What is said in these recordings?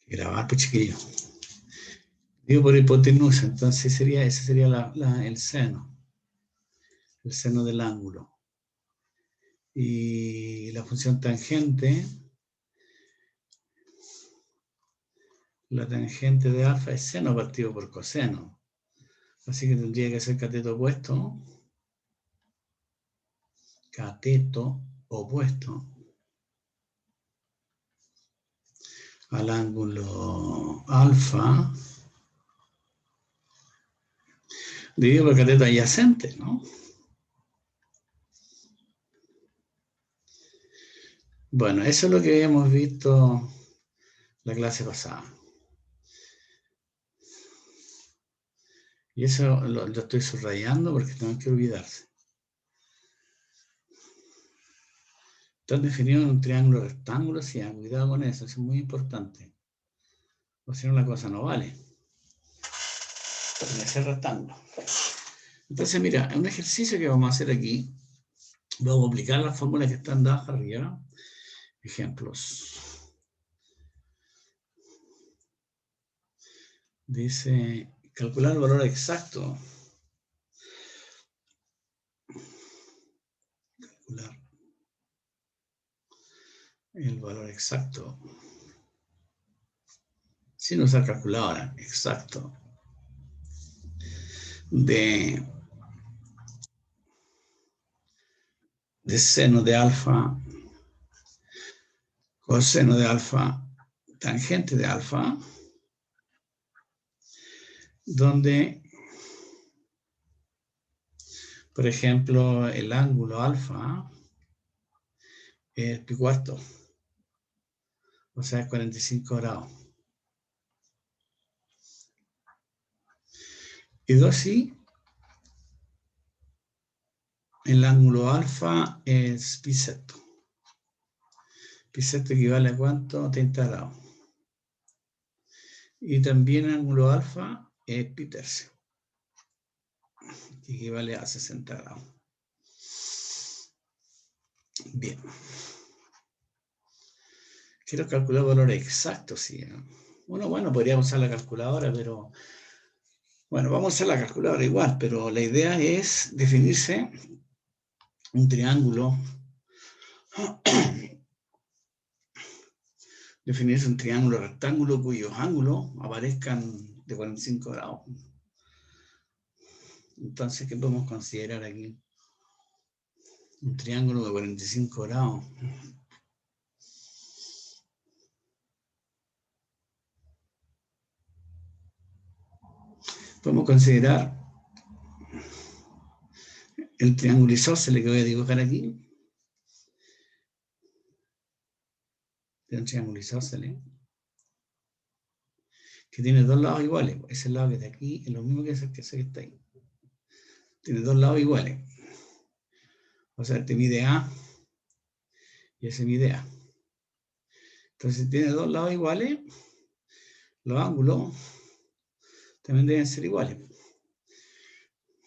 Grabar, pues chiquillo. Digo por hipotenusa, entonces ese sería el seno del ángulo. Y la función tangente, la tangente de alfa es seno partido por coseno. Así que tendría que ser cateto opuesto. Cateto opuesto al ángulo alfa dividido por cateto adyacente, ¿no? Bueno, eso es lo que habíamos visto la clase pasada. Y eso lo estoy subrayando porque no hay que olvidarse. Están definidos en un triángulo rectángulo, sí, cuidado con eso es muy importante. O si no, la cosa no vale. Tiene que ser rectángulo. Entonces, mira, un ejercicio que vamos a hacer aquí, vamos a aplicar las fórmulas que están dadas arriba. Ejemplos. Dice, calcular el valor exacto. Calcular el valor exacto. Sin usar calculadora, exacto. De seno de alfa, coseno de alfa, tangente de alfa, donde, por ejemplo, el ángulo alfa es pi cuarto, o sea, es 45 grados. Y 2i, el ángulo alfa es pi sexto. Pi sexto equivale a ¿cuánto? 30 grados. Y también el ángulo alfa es pi tercio, que equivale a 60 grados. Bien. Quiero calcular valores exactos, sí. Bueno, podríamos usar la calculadora, pero... Bueno, vamos a usar la calculadora igual, pero la idea es definirse un triángulo. Definirse un triángulo rectángulo cuyos ángulos aparezcan de 45 grados. Entonces, ¿qué podemos considerar aquí? Un triángulo de 45 grados. Podemos considerar el triángulo isósceles que voy a dibujar aquí. Un triángulo isósceles que tiene dos lados iguales. Ese lado que está aquí es lo mismo que ese que está ahí. Tiene dos lados iguales. O sea, este mide A y ese mide A. Entonces, si tiene dos lados iguales, los ángulos también deben ser iguales.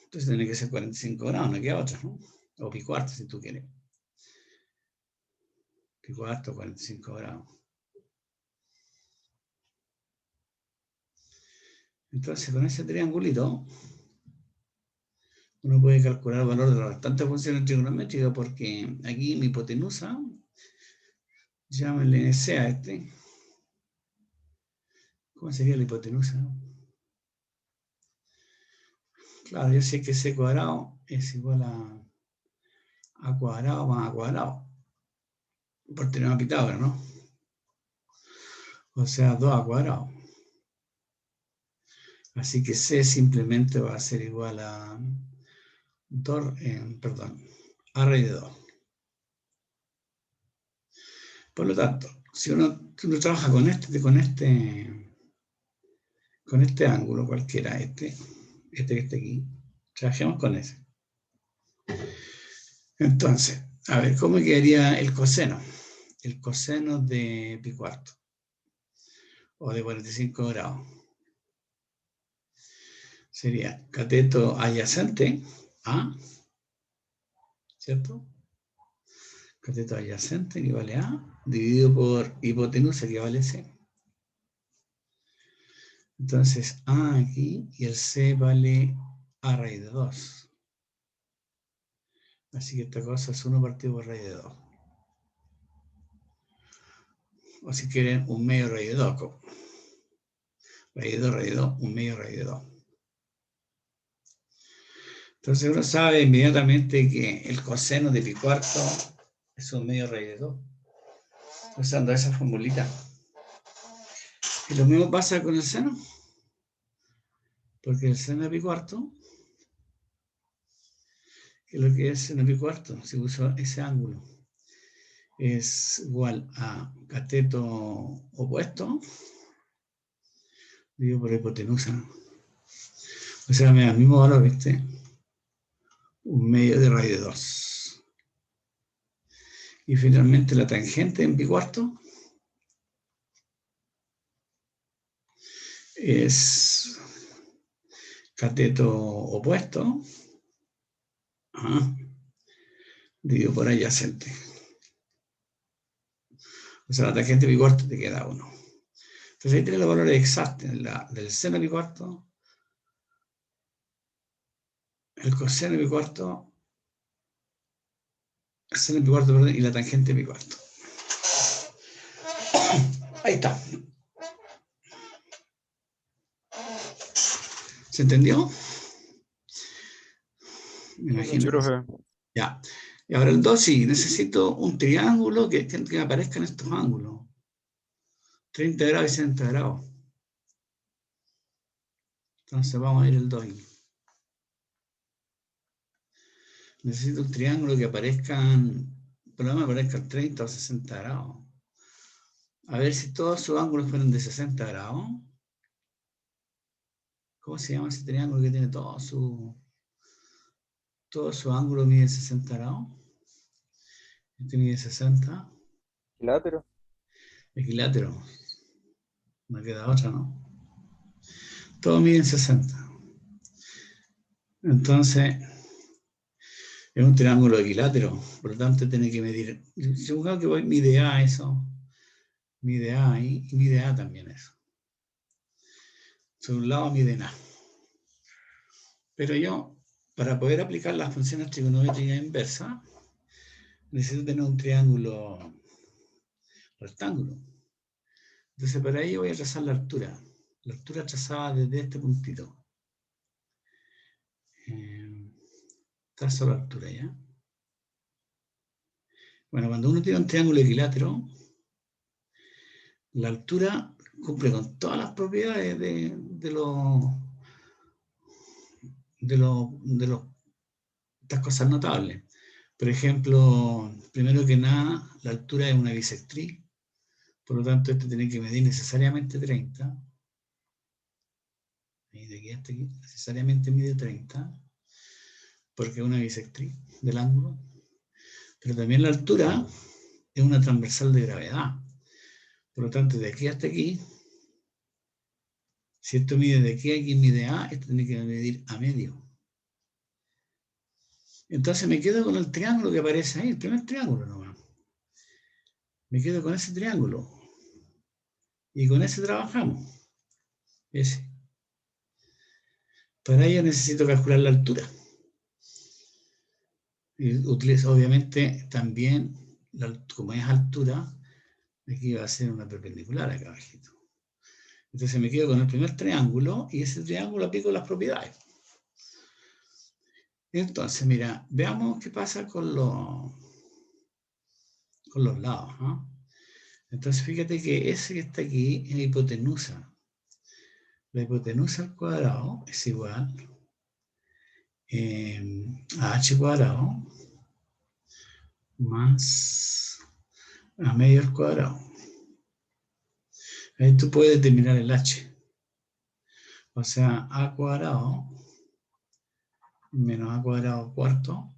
Entonces tiene que ser 45 grados, no queda otra, ¿no? O pi cuarto, si tú quieres. Pi cuarto, 45 grados. Entonces, con ese triangulito, uno puede calcular el valor de las restantes funciones trigonométricas, porque aquí mi hipotenusa, llámenle C a este. ¿Cómo sería la hipotenusa? Claro, yo sé que C cuadrado es igual a cuadrado más a cuadrado. Por tener una Pitágoras, ¿no? O sea, 2 a cuadrado. Así que C simplemente va a ser igual a 2, a raíz de 2. Por lo tanto, si uno trabaja con este ángulo cualquiera, este que está aquí, trabajemos con ese. Entonces, a ver, ¿cómo quedaría el coseno? El coseno de pi cuarto, o de 45 grados. Sería cateto adyacente a, ¿cierto? Cateto adyacente equivale a, dividido por hipotenusa equivale a C. Entonces A aquí y el C vale A raíz de 2. Así que esta cosa es 1 partido por raíz de 2. O si quieren, un medio raíz de 2. Raíz de 2, un medio raíz de 2. Entonces uno sabe inmediatamente que el coseno de pi cuarto es un medio raíz de 2. Usando esa formulita. Y lo mismo pasa con el seno. Porque el seno de pi cuarto, que es lo que es seno de pi cuarto, si uso ese ángulo, es igual a cateto opuesto, dividido por hipotenusa. O sea, me da el mismo valor, ¿viste? Un medio de raíz de 2. Y finalmente la tangente en pi cuarto es cateto opuesto, dividido por adyacente. O sea, la tangente de pi cuarto te queda 1. Entonces ahí tienes los valores exactos del seno de pi cuarto, el coseno de pi cuarto, el seno de pi cuarto, perdón, y la tangente de pi cuarto. Ahí está. ¿Se entendió? Me imagino que sí. Ya. Y ahora el 2, sí, necesito un triángulo que me aparezcan estos ángulos. 30 grados y 60 grados. Entonces vamos a ir el 2 ahí. Necesito un triángulo que aparezcan, por lo menos aparezcan 30 o 60 grados. A ver si todos sus ángulos fueron de 60 grados. ¿Cómo se llama ese triángulo que tiene todo su ángulo mide 60 grados? Este mide 60. Equilátero. Equilátero. No queda otra, ¿no? Todo mide 60. Entonces, es un triángulo equilátero. Por lo tanto, tiene que medir. Supongamos que mide A eso. Mide A ahí y mide A también eso. Sobre un lado mide A. Pero yo, para poder aplicar las funciones trigonométricas inversas, necesito tener un triángulo rectángulo. Entonces, para ello voy a trazar la altura. La altura trazada desde este puntito. Trazo la altura, ¿ya? Bueno, cuando uno tiene un triángulo equilátero, la altura cumple con todas las propiedades de estas cosas notables. Por ejemplo, primero que nada, la altura es una bisectriz, por lo tanto, esto tiene que medir necesariamente 30. Y de aquí hasta aquí, necesariamente mide 30, porque es una bisectriz del ángulo. Pero también la altura es una transversal de gravedad. Por lo tanto, de aquí hasta aquí, si esto mide de aquí a aquí, mide A, esto tiene que medir A medio. Entonces me quedo con el triángulo que aparece ahí, el primer triángulo nomás. Me quedo con ese triángulo. Y con ese trabajamos. Ese. Para ello necesito calcular la altura. Y utilizo obviamente también, como es altura, aquí va a ser una perpendicular acá abajito. Entonces me quedo con el primer triángulo y ese triángulo aplico las propiedades. Entonces, mira, veamos qué pasa con los lados. ¿No? Entonces, fíjate que ese que está aquí es la hipotenusa. La hipotenusa al cuadrado es igual a h cuadrado más a medio al cuadrado. Ahí tú puedes determinar el h. O sea, a cuadrado menos a cuadrado cuarto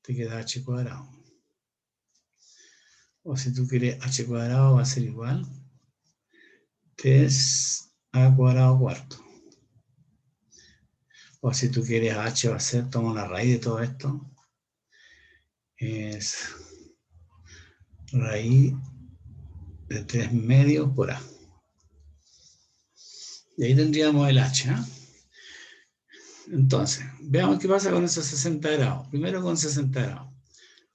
te queda h cuadrado. O si tú quieres h cuadrado va a ser igual que es a cuadrado cuarto. O si tú quieres h va a ser, toma la raíz de todo esto, es raíz de 3 medios por a. Y ahí tendríamos el H. ¿Eh? Entonces, veamos qué pasa con esos 60 grados. Primero con 60 grados.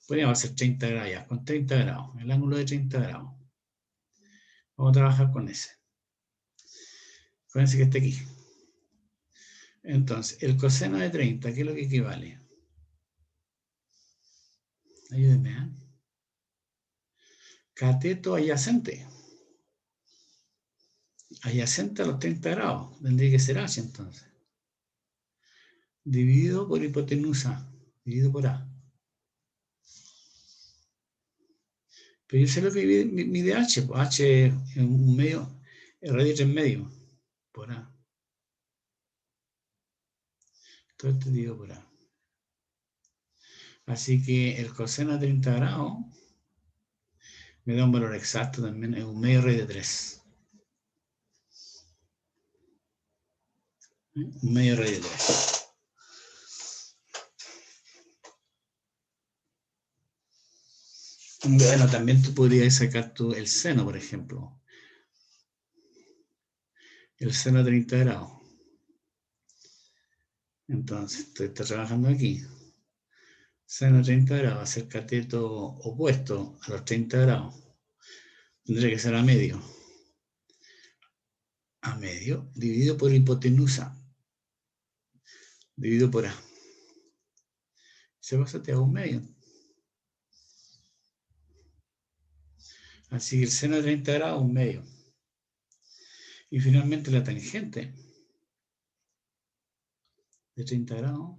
Podríamos hacer 30 grados ya, con 30 grados, el ángulo de 30 grados. Vamos a trabajar con ese. Con ese que está aquí. Entonces, el coseno de 30, ¿qué es lo que equivale? Ayúdenme, ¿eh? Cateto adyacente. Adyacente a los 30 grados. Tendría que ser H entonces. Dividido por hipotenusa. Dividido por A. Pero yo sé lo que mide H. Pues H en un medio, el radio 3 medio. Por A. Todo esto dividido por A. Así que el coseno de 30 grados me da un valor exacto también. Es un medio raíz de 3. Un medio raíz de 3. Bueno, también tú podrías sacar el seno, por ejemplo. El seno de 30 grados. Entonces, está trabajando aquí. Seno de 30 grados va a ser cateto opuesto a los 30 grados. Tendría que ser a medio. A medio, dividido por hipotenusa. Dividido por A. Se pasa, te hago un medio. Así que el seno de 30 grados, un medio. Y finalmente la tangente de 30 grados.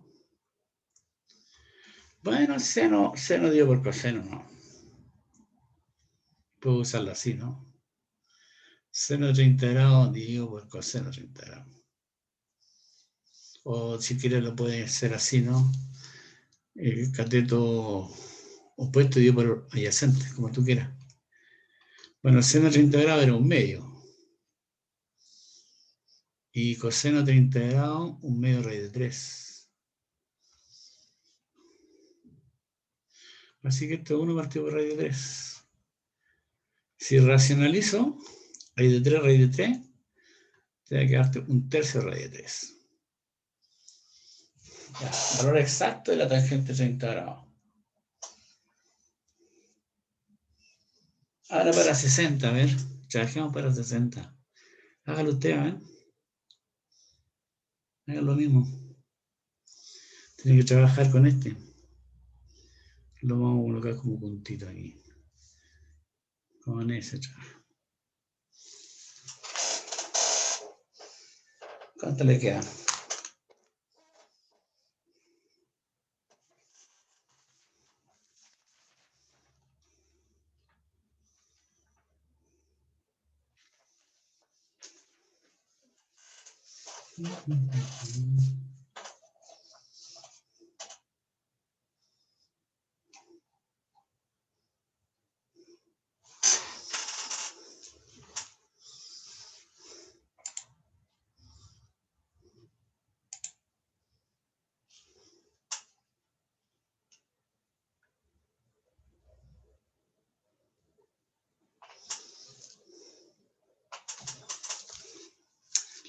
Bueno, seno dividido por coseno, no. Puedo usarlo así, ¿no? Seno de 30 grados dividido por coseno de 30 grados. O si quieres lo puedes hacer así, ¿no? El cateto opuesto dividido por adyacente, como tú quieras. Bueno, el seno de 30 grados era un medio. Y coseno de 30 grados, un medio raíz de 3. Así que esto es 1 partido por raíz de 3. Si racionalizo, raíz de 3, te va a quedarte un tercio raíz de 3. Ya, valor exacto de la tangente de 30 grados. Ahora para 60, a ver. Trabajemos para 60. Hágalo usted, a ver. Haga lo mismo. Tiene que trabajar con este. Lo vamos a colocar como puntito aquí. Con ese trabajo. ¿Cuánto le queda?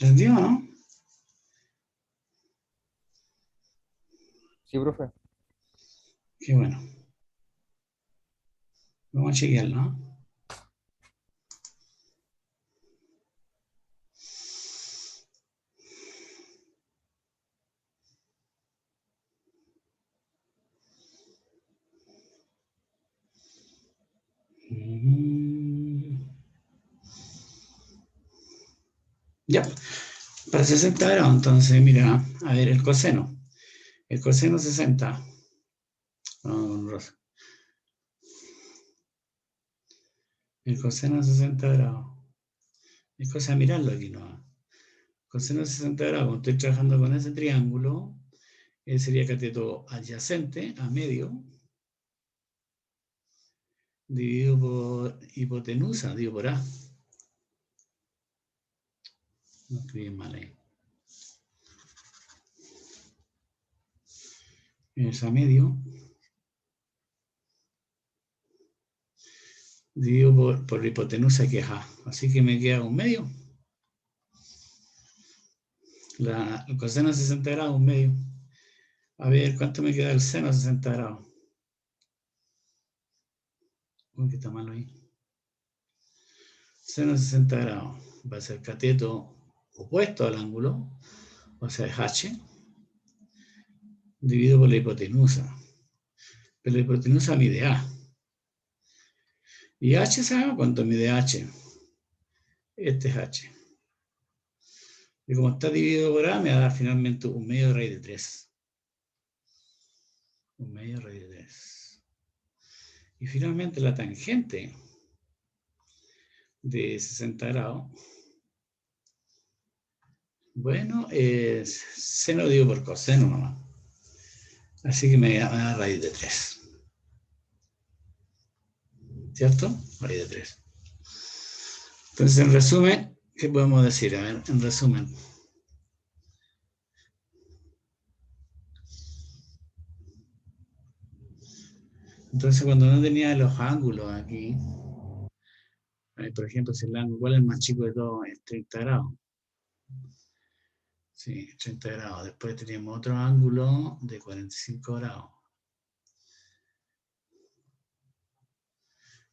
¿Les dio, no? Sí, profe. Qué bueno. Vamos a chequearlo, ¿no? Ya, para 60 grados, entonces, mira, a ver, el coseno. El coseno 60. Rosa. El coseno 60 grados. Es cosa de mirarlo aquí, ¿no? Coseno 60 grados, cuando estoy trabajando con ese triángulo, sería cateto adyacente a medio, dividido por hipotenusa, dividido por A. No escribí mal ahí. Es a medio, dividido por hipotenusa, que es A. Así que me queda un medio. El coseno de 60 grados, un medio. A ver, ¿cuánto me queda el seno de 60 grados? Uy, que está malo ahí. Seno de 60 grados va a ser cateto opuesto al ángulo, o sea, es h, dividido por la hipotenusa. Pero la hipotenusa mide a. Y h, ¿sabe cuánto mide h? Este es h. Y como está dividido por a, me va a dar finalmente un medio de raíz de 3. Un medio de raíz de 3. Y finalmente la tangente de 60 grados, bueno, es seno dividido por coseno nomás. Así que me da raíz de 3. ¿Cierto? Raíz de 3. Entonces, en resumen, ¿qué podemos decir? A ver, en resumen. Entonces, cuando no tenía los ángulos aquí, por ejemplo, si el ángulo, ¿cuál es el más chico de todos? Es 30 grados. Sí, 30 grados. Después teníamos otro ángulo de 45 grados.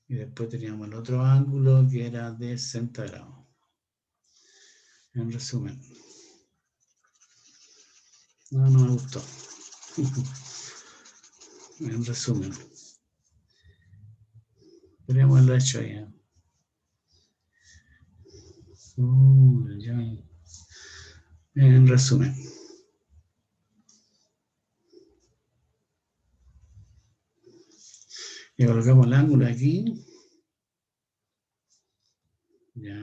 Y después teníamos el otro ángulo que era de 60 grados. En resumen. No me gustó. En resumen. Podríamos haberlo hecho ya. Ya. En resumen. Y colocamos el ángulo aquí. Ya.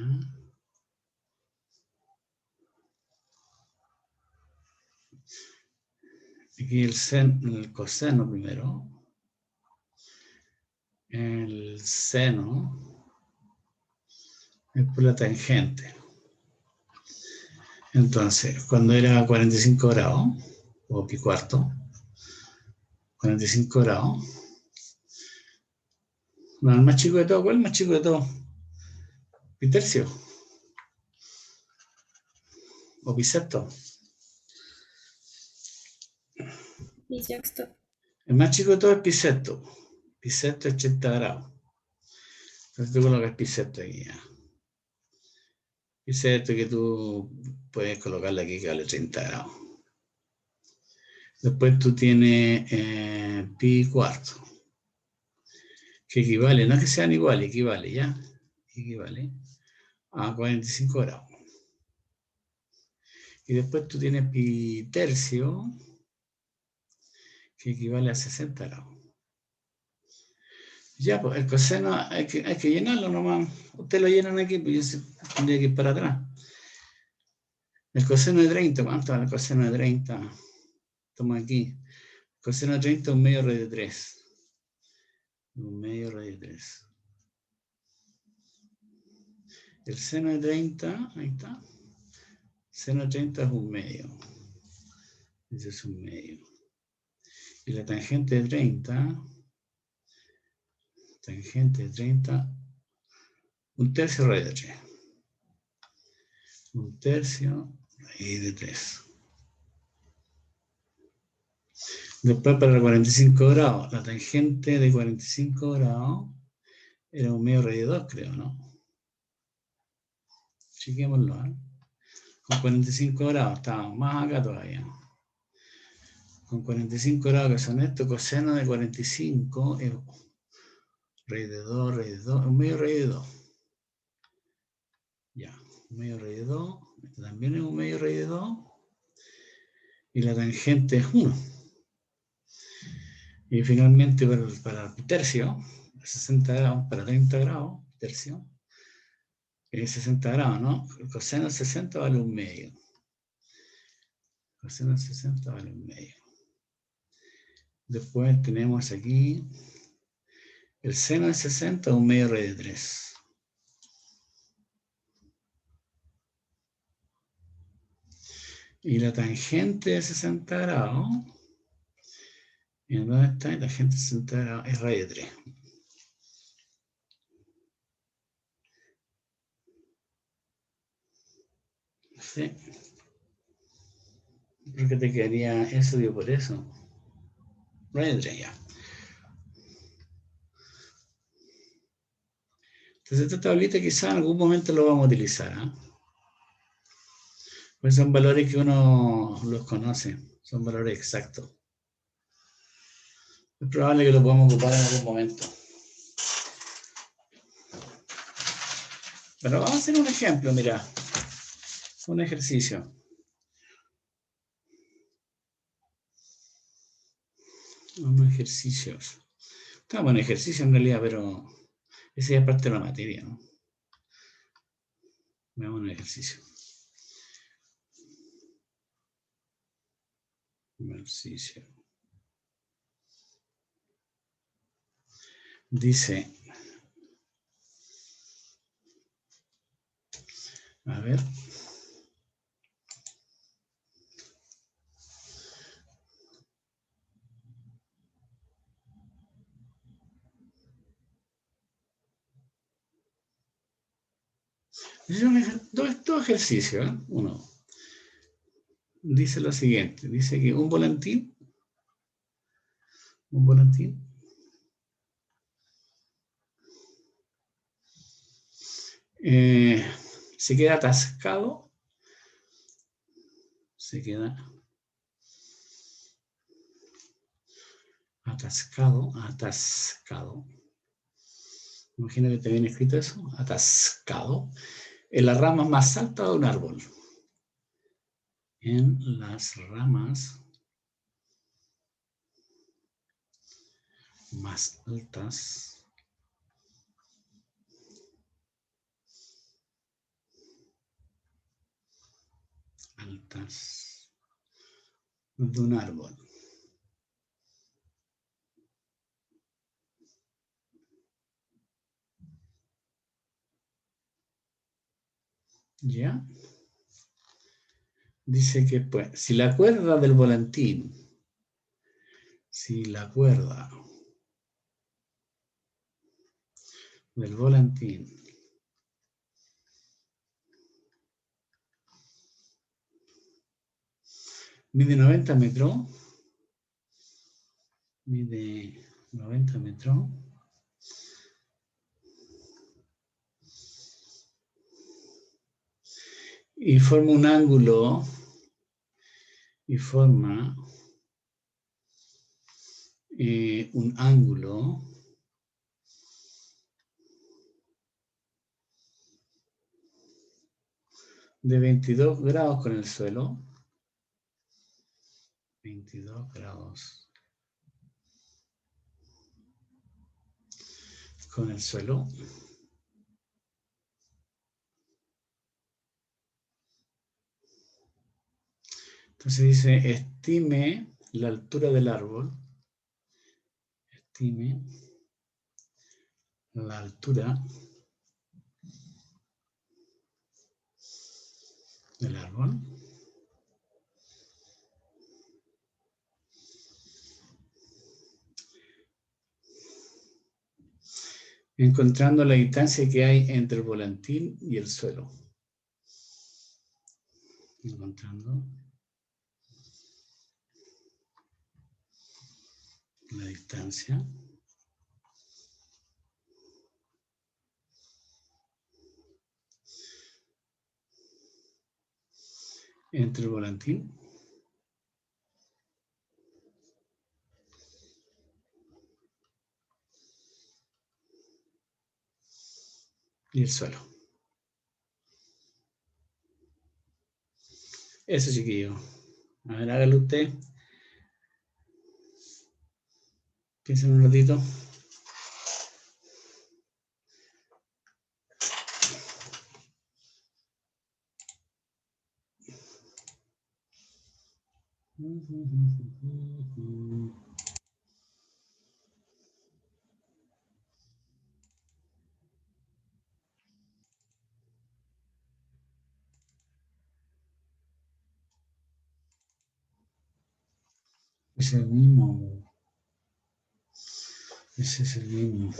Aquí el coseno primero. El seno es por la tangente. Entonces, cuando era 45 grados, o pi cuarto, 45 grados, no, el más chico de todo, ¿cuál es el más chico de todo? Pi tercio, o pi sexto. Pi sexto. El más chico de todo es pi sexto. Pi sexto es 80 grados. Entonces tú colocas pi sexto aquí ya. Pi sexto que tú puedes colocarle aquí que vale 30 grados. Después tú tienes pi cuarto, que equivale, no es que sean iguales, equivale, ¿ya? Equivale a 45 grados. Y después tú tienes pi tercio, que equivale a 60 grados. Ya, pues el coseno hay que llenarlo nomás. Ustedes lo llenan aquí, pues yo tendría que ir para atrás. El coseno de 30, ¿cuánto es el coseno de 30? Toma aquí. El coseno de 30 es un medio raíz de 3. Un medio raíz de 3. El seno de 30, ahí está. Seno de 30 es un medio. Ese es un medio. Y la tangente de 30, un tercio raíz de 3. Un tercio raíz de 3. Después para 45 grados, la tangente de 45 grados era un medio raíz de 2, creo, ¿no? Chequémoslo, ¿eh? Con 45 grados, estábamos más acá todavía. Con 45 grados, que son estos, coseno de 45 es raíz de 2, un medio raíz de 2. Ya, un medio raíz de 2, este también es un medio raíz de 2. Y la tangente es 1. Y finalmente para el tercio, 60 grados, para 30 grados, tercio, 60 grados, ¿no? El coseno de 60 vale un medio. El coseno de 60 vale un medio. Después tenemos aquí el seno de 60 un medio raíz de 3. Y la tangente de 60 grados, ¿y dónde está? La tangente de 60 grados es raíz de 3. ¿Sí? ¿Por qué te quedaría eso? Digo, por eso. No hay ya. Entonces esta tablita quizá en algún momento lo vamos a utilizar. ¿Eh? Pues son valores que uno los conoce, son valores exactos. Es probable que lo podamos ocupar en algún momento. Pero vamos a hacer un ejemplo, mira. Un ejercicio. Un ejercicio. Estamos en ejercicio en realidad, pero esa es parte de la materia, ¿no? Veamos un ejercicio. Ejercicio. Dice, a ver. Dice dos ejercicios, ¿eh? Uno. Dice lo siguiente, dice que un volantín se queda atascado, atascado. Imagina que te viene escrito eso, atascado, en la rama más alta de un árbol. En las ramas más altas de un árbol. ¿Ya? Dice que pues, si la cuerda del volantín, mide 90 metros, y forma un ángulo, de 22 grados con el suelo. 22 grados con el suelo. Entonces dice, estime la altura del árbol. Estime la altura del árbol. Encontrando la distancia que hay entre el volantín y el suelo. Encontrando la distancia entre el volantín y el suelo. Eso, chiquillo. A ver, hágalo usted. Piensen un ratito. Es el mismo. Ese es el mismo.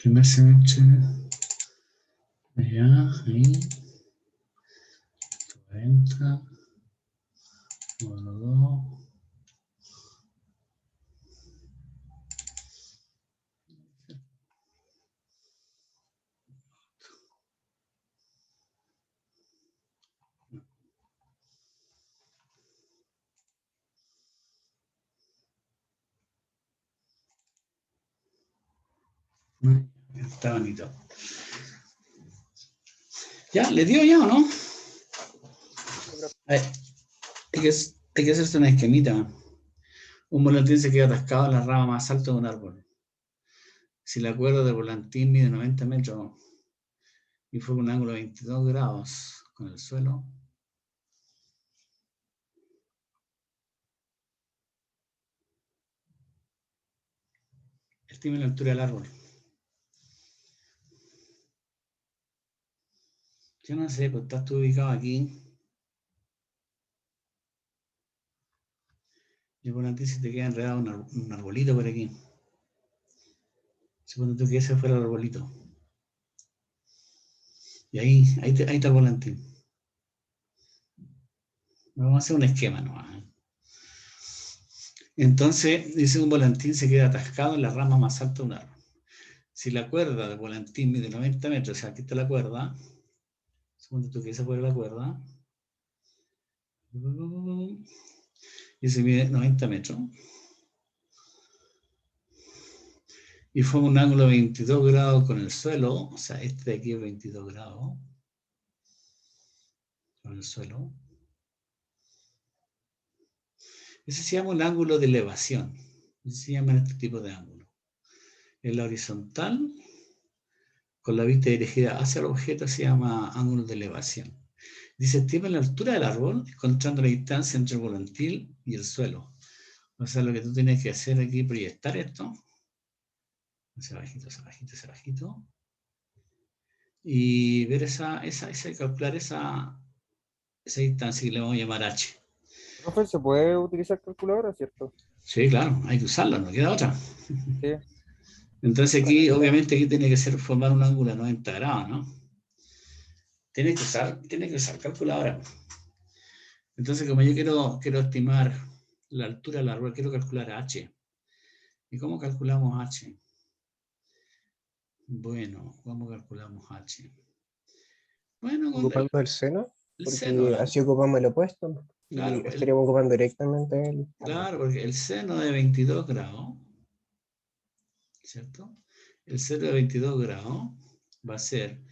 Primer semestre. Allá, ahí. 40. Módulo 2. Está bonito. ¿Ya? ¿Le dio ya o no? Hay que hacerse una esquemita. Un volantín se queda atascado en la rama más alta de un árbol. Si la cuerda del volantín mide 90 metros y fue con un ángulo de 22 grados con el suelo, estime la altura del árbol. Yo no sé, pues estás tú ubicado aquí. Y el volantín se te queda enredado un arbolito por aquí. Supongo tú que ese fuera el arbolito. Y ahí está el volantín. Vamos a hacer un esquema nomás. Entonces, dice un volantín se queda atascado en la rama más alta de un árbol. Si la cuerda del volantín mide 90 metros, o sea, aquí está la cuerda, supongo tú que esa fuera la cuerda, y se mide 90 metros, y forma un ángulo de 22 grados con el suelo, o sea, este de aquí es 22 grados, con el suelo. Ese se llama un ángulo de elevación, se llama este tipo de ángulo. En la horizontal, con la vista dirigida hacia el objeto, se llama ángulo de elevación. Dice, estima la altura del árbol, encontrando la distancia entre el volantín y el suelo. O sea, lo que tú tienes que hacer aquí es proyectar esto, hacia bajito, hacia bajito, hacia bajito, y ver calcular esa distancia que le vamos a llamar h. Profe, ¿se puede utilizar calculadora, cierto? Sí, claro, hay que usarla, no queda otra. Sí. Entonces aquí, obviamente, aquí tiene que formar un ángulo de 90 grados, ¿no? Tiene que usar calculadora. Entonces, como yo quiero estimar la altura del árbol, quiero calcular h. ¿Y cómo calculamos h? Bueno, ¿cómo calculamos h? Bueno, con Ocupando el seno, el seno, porque ¿no? así ocupamos el opuesto Claro, y estaríamos ocupando directamente el árbol. claro, porque el seno de 22 grados, ¿cierto? El seno de 22 grados va a ser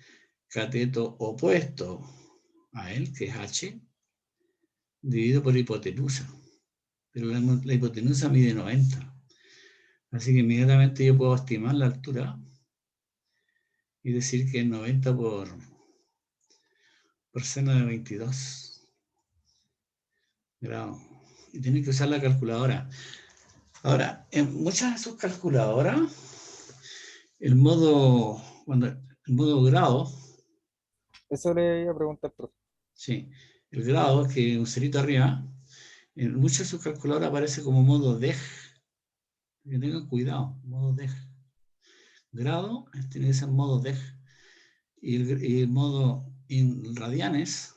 cateto opuesto a él, que es h, dividido por hipotenusa. Pero la hipotenusa mide 90. Así que inmediatamente yo puedo estimar la altura y decir que es 90 por seno de 22 grados. Y tienen que usar la calculadora. Ahora, en muchas de sus calculadoras, el modo grado, Eso le iba a preguntar, profe. sí, el grado, que es un cerito arriba, en muchas de sus calculadoras aparece como modo deg. Que tengan cuidado, modo deg. Grado tiene que ser modo deg. Y el modo en radianes,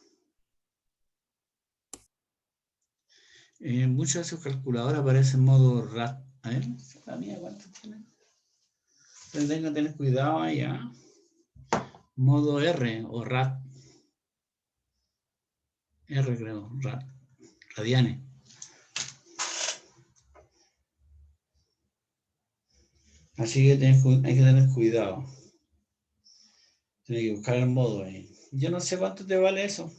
en muchas de sus calculadoras aparece en modo rad. A ver, la mía, ¿cuánto tiene? Entonces tengo que tener cuidado allá. Modo R o rad. R creo, rad. Radianes. Así que hay que tener cuidado. Tienes que buscar el modo ahí. Yo no sé cuánto te vale eso.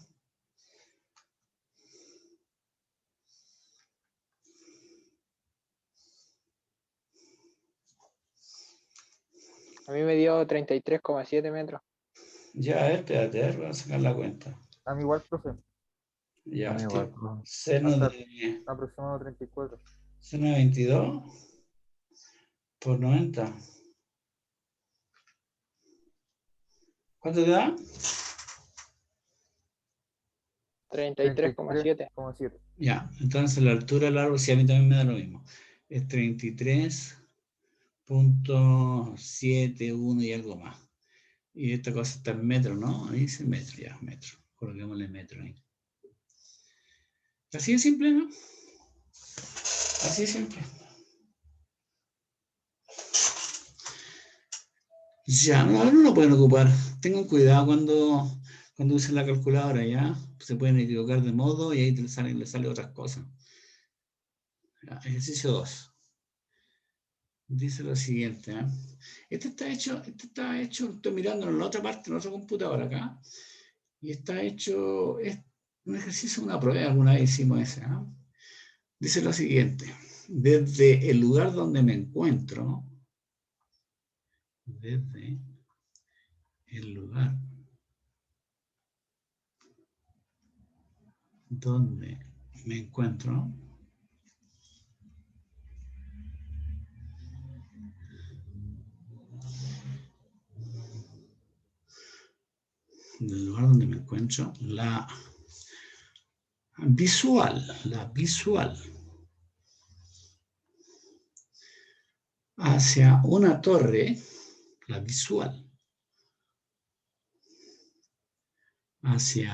A mí me dio 33,7 metros. Ya, a ver, espérate, a ver, voy a sacar la cuenta. A mí igual, profe. Ya, Igual, profe. seno Hasta de aproximado 34. 22 por 90. ¿Cuánto te da? 33,7. 33,7. Ya, entonces la altura del árbol, sí, a mí también me da lo mismo. Es 33 .71 y algo más. Y esta cosa está en metro, ¿no? Ahí dice metro, ya, metro. Coloquémosle metro ahí. Así de simple, ¿no? Así de simple. Ya, ahora no lo pueden ocupar. Tengan cuidado cuando usen la calculadora, ¿ya? Se pueden equivocar de modo y ahí les salen otras cosas. Ya, ejercicio 2. Dice lo siguiente, ¿eh? Este está hecho, estoy mirando en la otra parte, en la otra computadora acá, y está hecho, es un ejercicio, una prueba, alguna vez hicimos ese, ¿eh? Dice lo siguiente, desde el lugar donde me encuentro, desde el lugar donde me encuentro, del lugar donde me encuentro, la visual, hacia una torre, la visual, hacia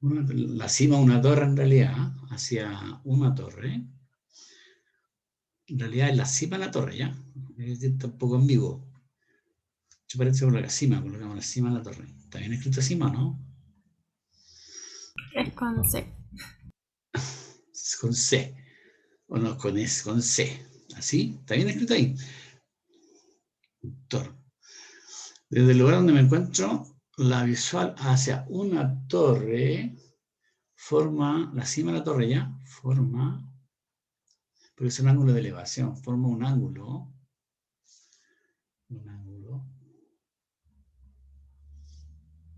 la cima de una torre en realidad, hacia una torre. En realidad es la cima de la torre, ¿ya? Está un poco ambiguo. Yo parece por la cima, colocamos la cima de la torre. ¿Está bien escrito cima, no? Es con C. Es con C. O no, con S, con C. ¿Así? ¿Está bien escrito ahí? Torre. Desde el lugar donde me encuentro, la visual hacia una torre forma, la cima de la torre ya, forma, porque es un ángulo de elevación, forma un ángulo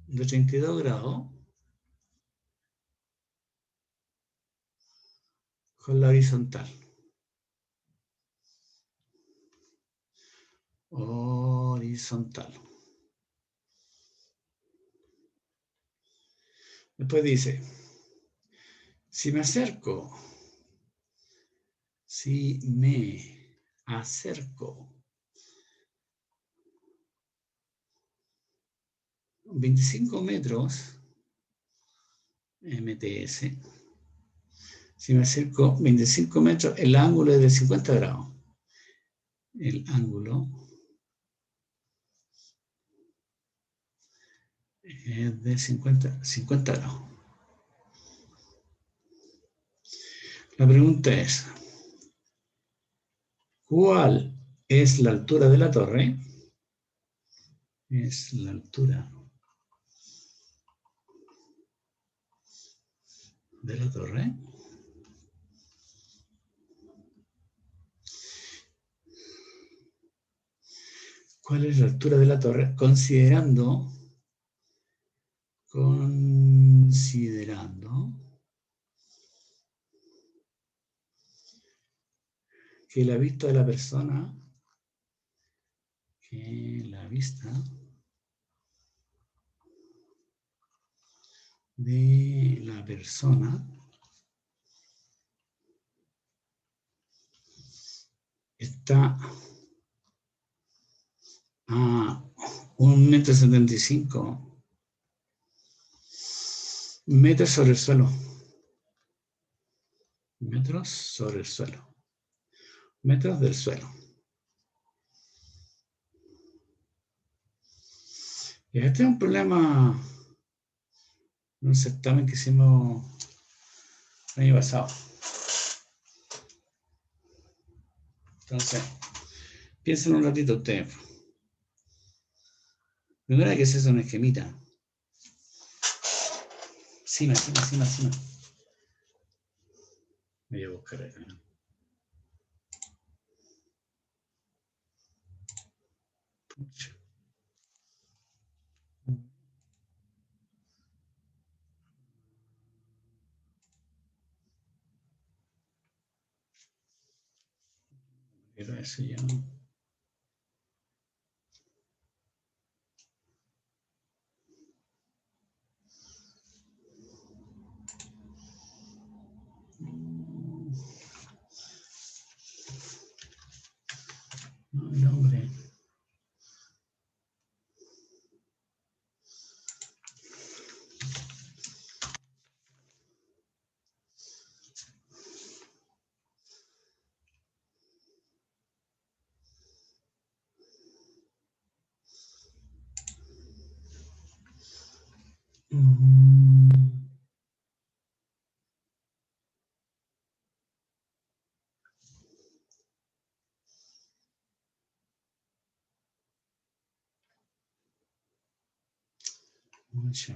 de 32 grados con la horizontal. Horizontal. Después dice, si me acerco 25 metros, MTS, si me acerco 25 metros, el ángulo es de 50 grados. El ángulo es de 50 grados. La pregunta es, ¿cuál es la altura de la torre? Es la altura de la torre. ¿Cuál es la altura de la torre? Considerando que la vista de la persona, está a 1,75 metros sobre el suelo. Metros sobre el suelo. Metros del suelo. Y este es un problema, un certamen que hicimos el año pasado. Entonces, piensen un ratito ustedes. Primero hay que hacerse una esquemita. Cima. Voy a buscar acá. Pucha. Pero eso ya. Mucha.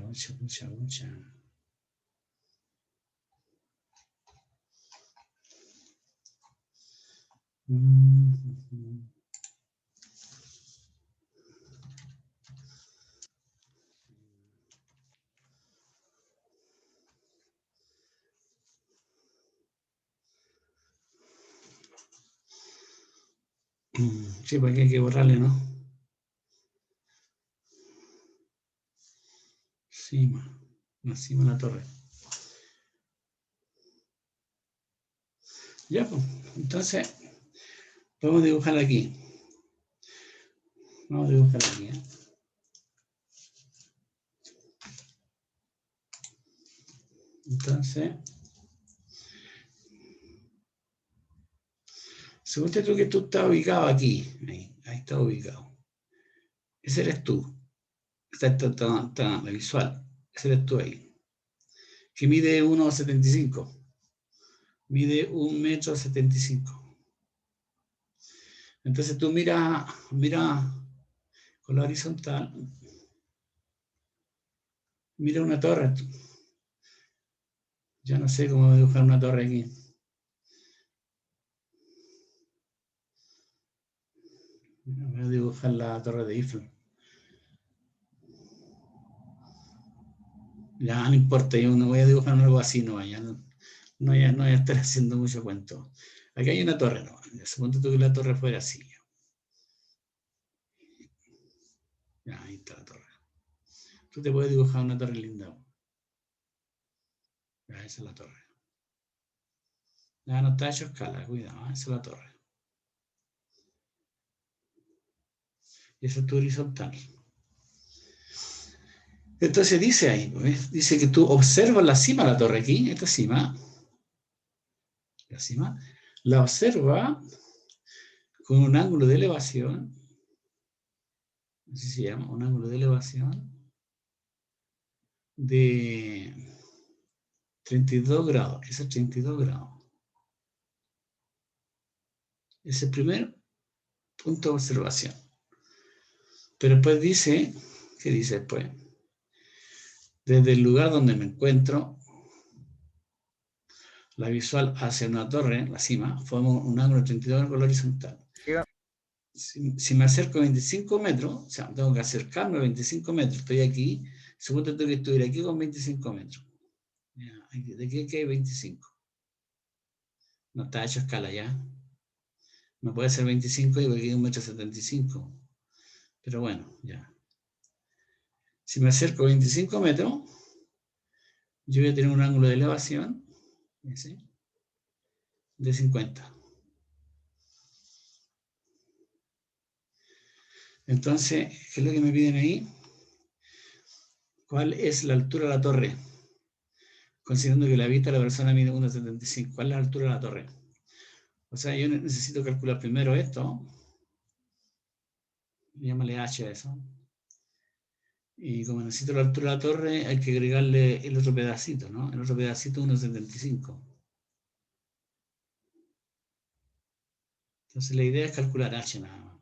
Sí, porque hay que borrarle, ¿no? Encima de la torre. Ya, pues, entonces, podemos dibujar aquí. Vamos a dibujar aquí, ¿eh? Entonces, suponte tú que tú estás ubicado aquí. Ahí está ubicado. Ese eres tú. Está la visual. Ese eres tú ahí. Que mide 1,75. Mide 1,75 m. Entonces tú mira con la horizontal. Mira una torre. Ya no sé cómo dibujar una torre aquí. Voy a dibujar la torre de Eiffel. Ya no importa, yo no voy a dibujar algo así, no voy a estar haciendo mucho cuento. Aquí hay una torre, no. Suponte tú que la torre fuera así. Ya, ahí está la torre. Tú te puedes dibujar una torre linda. Ya, esa es la torre. Ya no está hecho escala, cuidado, esa es la torre. Y esa es tu horizontal. Entonces dice ahí, ¿ves? Dice que tú observas la cima de la torre aquí, esta cima. La cima. La observa con un ángulo de elevación. Así se llama, un ángulo de elevación de 32 grados. Ese es 32 grados. Ese es el primer punto de observación. Pero después dice, ¿qué dice después? Desde el lugar donde me encuentro, la visual hacia una torre, la cima, forma un ángulo de 32 grados con la horizontal. Si me acerco a 25 metros, o sea, tengo que acercarme a 25 metros, estoy aquí, supongo que estuviera aquí con 25 metros. De aquí hay 25. No está hecho escala ya. No puede ser 25 y porque hay 1,75 m. Pero bueno, ya. Si me acerco a 25 metros, yo voy a tener un ángulo de elevación de 50. Entonces, ¿qué es lo que me piden ahí? ¿Cuál es la altura de la torre? Considerando que la vista de la persona mide 1,75. ¿Cuál es la altura de la torre? O sea, yo necesito calcular primero esto. Llámale H a eso. Y como necesito la altura de la torre, hay que agregarle el otro pedacito, ¿no? El otro pedacito 1,75. Entonces la idea es calcular H nada más.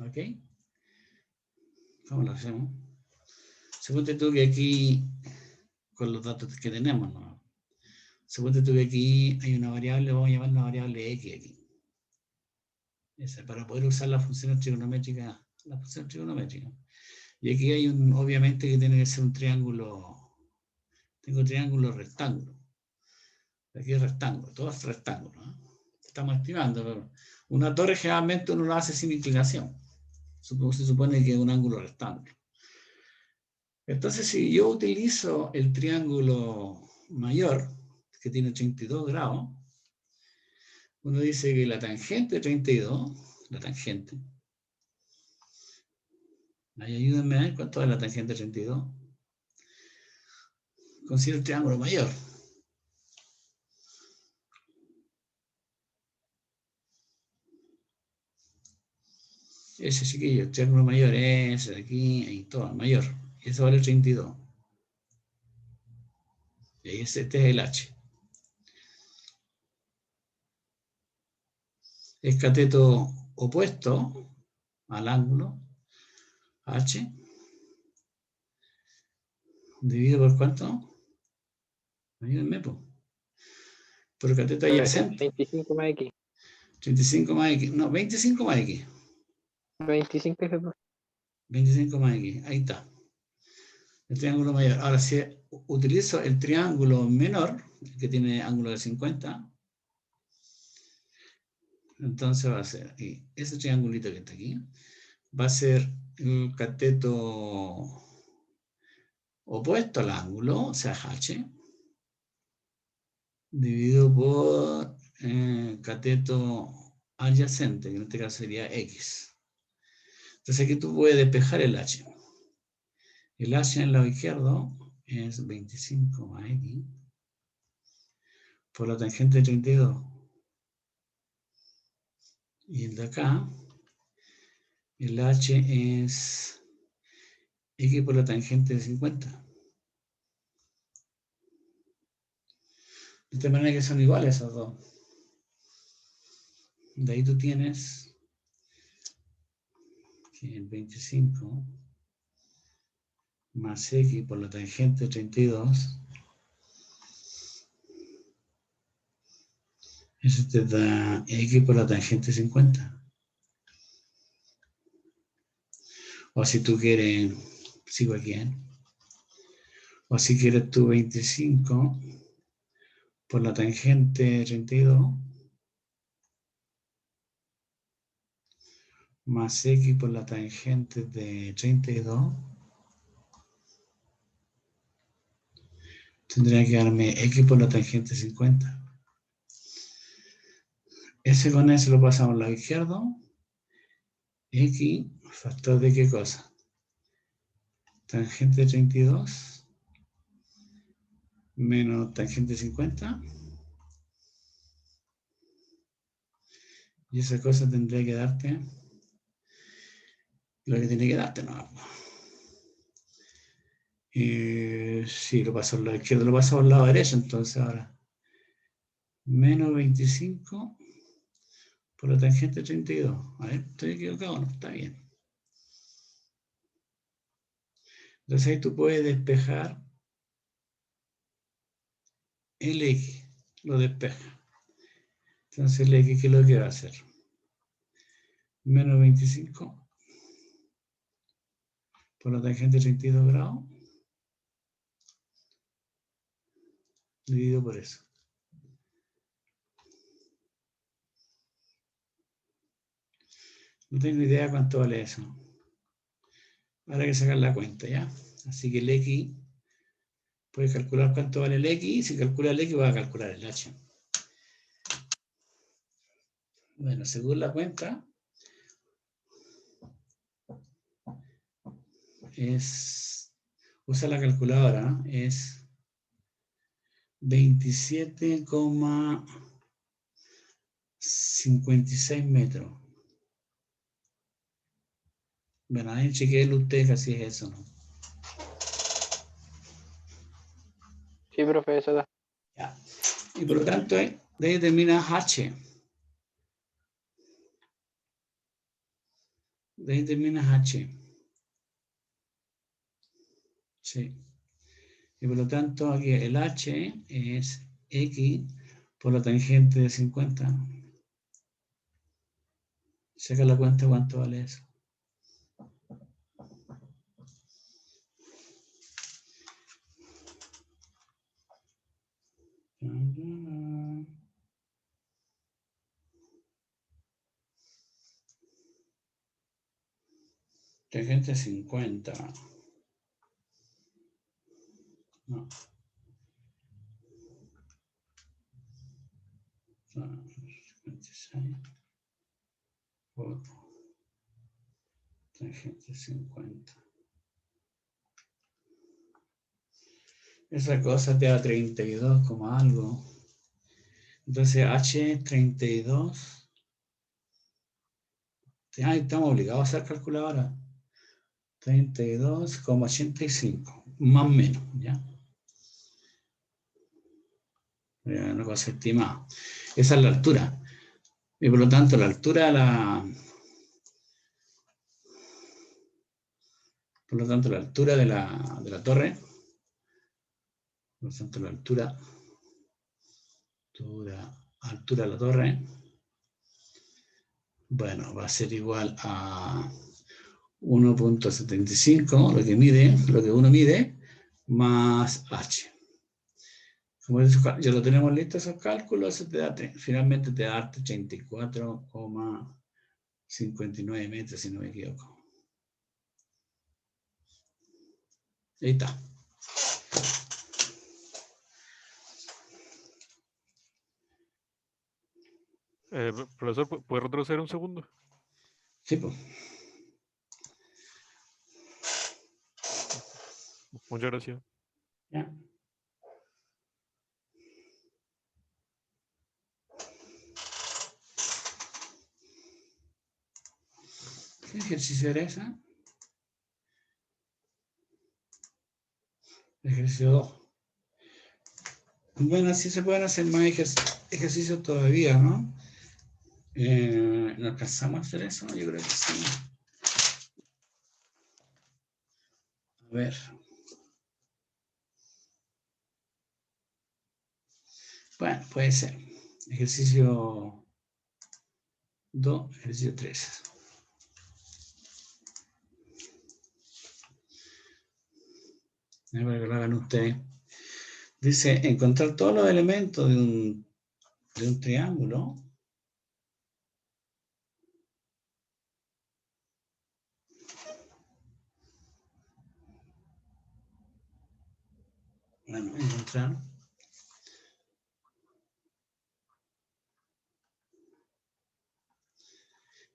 ¿Ok? ¿Cómo lo hacemos? Suponte tú que aquí, con los datos que tenemos, ¿no? Suponte tú que aquí hay una variable, vamos a llamar una variable X aquí. Esa, para poder usar las funciones trigonométricas, Y aquí hay obviamente que tiene que ser un triángulo. Tengo triángulo rectángulo. Aquí es rectángulo, todo es rectángulo, ¿no? Estamos estimando, pero una torre generalmente uno lo hace sin inclinación. Se supone que es un ángulo rectángulo. Entonces, si yo utilizo el triángulo mayor, que tiene 32 grados, uno dice que la tangente de 32, la tangente, ahí ayúdenme a ver cuánto es la tangente de 32. Considero el triángulo mayor. Ese chiquillo, el triángulo mayor, ese de aquí, ahí todo, mayor. Y eso vale 32. Y ahí este es el H. Es cateto opuesto al ángulo H. Dividido por ¿cuánto? Ayúdenme, pues. Por el cateto adyacente. 25 más X. 35 más X. No, 25 más X. 25 es el profe. 25 más X. Ahí está. El triángulo mayor. Ahora, si utilizo el triángulo menor, que tiene ángulo de 50, entonces va a ser aquí. Ese triangulito que está aquí va a ser el cateto opuesto al ángulo, o sea, H, dividido por cateto adyacente, que en este caso sería X. Entonces aquí tú puedes despejar el H. El H en el lado izquierdo es 25 más X por la tangente de 32. Y el de acá, el H es X por la tangente de 50. De esta manera que son iguales esos dos. De ahí tú tienes que el 25 más X por la tangente de 32. Eso te da X por la tangente de 50. O si tú quieres, sigo aquí, ¿eh? O si quieres tú 25 por la tangente de 32 más X por la tangente de 32. Tendría que darme X por la tangente de 50. Ese con ese lo pasamos al lado izquierdo. X, factor de qué cosa? Tangente de 32 menos tangente de 50. Y esa cosa tendría que darte lo que tiene que darte, ¿no? Sí, lo paso al lado izquierdo, lo paso al lado derecho, entonces ahora menos 25 por la tangente de 32. A ver, ¿estoy equivocado? No, está bien. Entonces ahí tú puedes despejar el X, lo despeja. Entonces el X, ¿qué es lo que va a hacer? Menos 25 por la tangente de 32 grados dividido por eso. No tengo idea cuánto vale eso. Habrá que sacar la cuenta, ¿ya? Así que el X, puedes calcular cuánto vale el X, y si calcula el X vas a calcular el H. Bueno, según la cuenta, usa la calculadora, es 27,56 metros. Bueno, ahí chequéelo usted que así es eso, ¿no? Sí, profe, eso da. Ya. Y por lo tanto, de ahí termina H. De ahí termina H. Sí. Y por lo tanto, aquí el H es X por la tangente de 50. Saca la cuenta cuánto vale eso. Tangente 50. No. 56 por tangente 50. Esa cosa te da 32 como algo. Entonces H32 Estamos obligados a hacer calculadora. 32,85, más o menos, ¿ya? Una cosa estimada. Esa es la altura. Y por lo tanto, la altura de la... Por lo tanto, la altura de la torre, por lo tanto, la altura de la torre, bueno, va a ser igual a 1,75, lo que uno mide, más h. Como ya lo tenemos listo esos cálculos, finalmente te da 34,59 metros, si no me equivoco. Ahí está. Profesor, ¿puede retroceder un segundo? Sí, pues. Muchas gracias. Ya. ¿Qué ejercicio era ese? Ejercicio 2. Bueno, así se pueden hacer más ejercicios todavía, ¿no? ¿No alcanzamos a hacer eso? Yo creo que sí. A ver. Bueno, puede ser. Ejercicio 2, ejercicio 3. Para que lo hagan ustedes. Dice, encontrar todos los elementos de un triángulo. Bueno,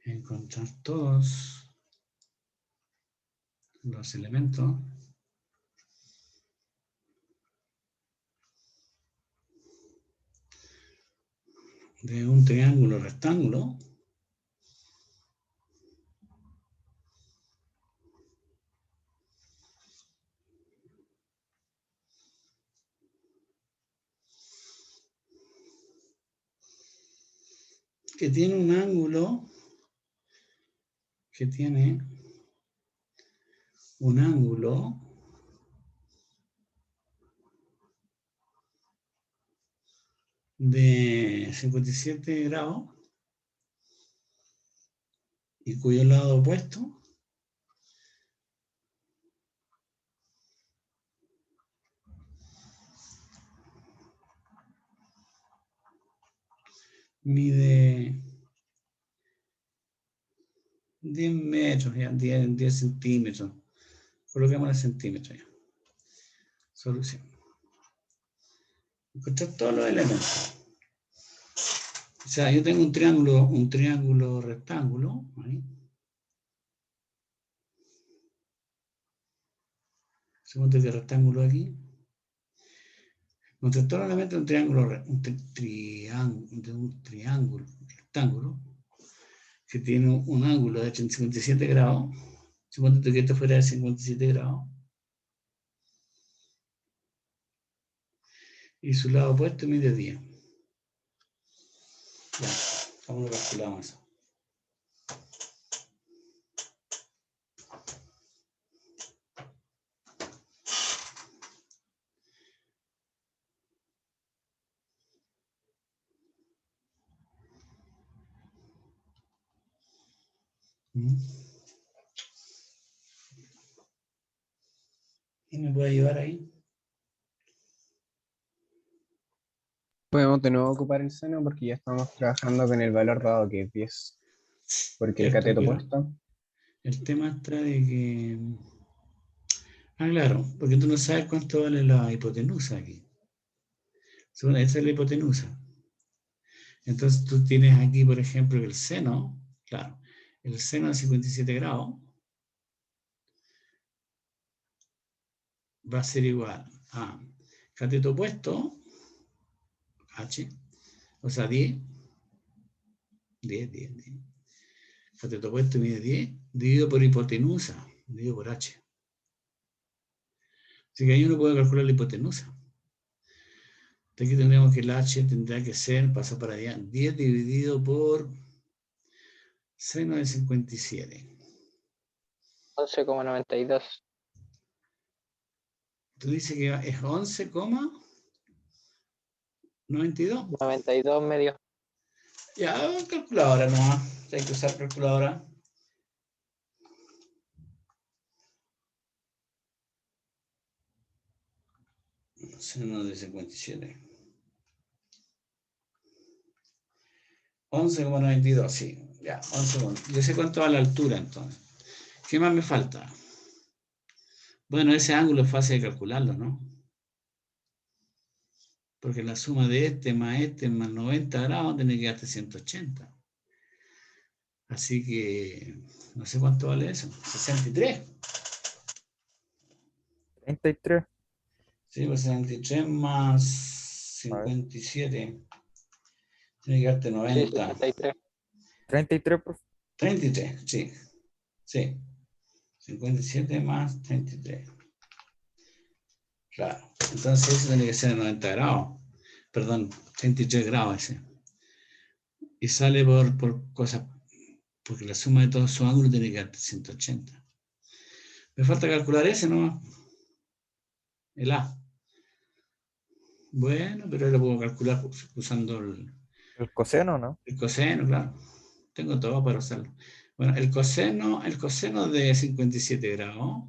encontrar todos los elementos de un triángulo rectángulo que tiene un ángulo de 57 grados y cuyo lado opuesto mide 10 metros, ya, 10 centímetros. Coloquemos en centímetros ya. Solución. Encontrar todos los elementos. O sea, yo tengo un triángulo rectángulo. ¿Ahí? Segundo que rectángulo aquí. Encontrar todos los elementos de un triángulo rectángulo que tiene un ángulo de 57 grados. Suponte que esto fuera de 57 grados. Y su lado opuesto mide 10. Ya, ¿cómo lo calculamos eso? ¿Quién me puede ayudar ahí? Podemos de nuevo ocupar el seno porque ya estamos trabajando con el valor dado que es 10. Porque el Cierto, cateto pero opuesto. el tema está de que... Ah, claro, porque tú no sabes cuánto vale la hipotenusa aquí. Esa es la hipotenusa. Entonces tú tienes aquí, por ejemplo, el seno, claro, el seno de 57 grados va a ser igual a cateto opuesto, h, o sea, 10, cateto opuesto mide 10, dividido por hipotenusa, dividido por h. Así que ahí uno puede calcular la hipotenusa. Aquí tendríamos que el h tendrá que ser, pasa para allá, 10 dividido por seno de 57. 11,92. Tú dices que es 11,92. 92 medio. Ya, calculadora nomás. Hay que usar calculadora. Seno de 57. 11,92, sí. Ya, 11. Yo sé cuánto va la altura entonces. ¿Qué más me falta? Bueno, ese ángulo es fácil de calcularlo, ¿no? Porque la suma de este más 90 grados tiene que darte 180. Así que no sé cuánto vale eso. 63. 33. Sí, pues 63 más A ver. 57. Tiene que darte Sí, 90. 63. 33, profe. 33, sí. Sí. 57 más 33. Claro. Entonces eso tiene que ser 90 grados. Perdón, 33 grados ese. Y sale por cosas, porque la suma de todos sus ángulos tiene que darte 180. Me falta calcular ese nomás. El A. Bueno, pero lo puedo calcular usando El coseno, ¿no? el coseno, claro. Tengo todo para usarlo. Bueno, el coseno de 57 grados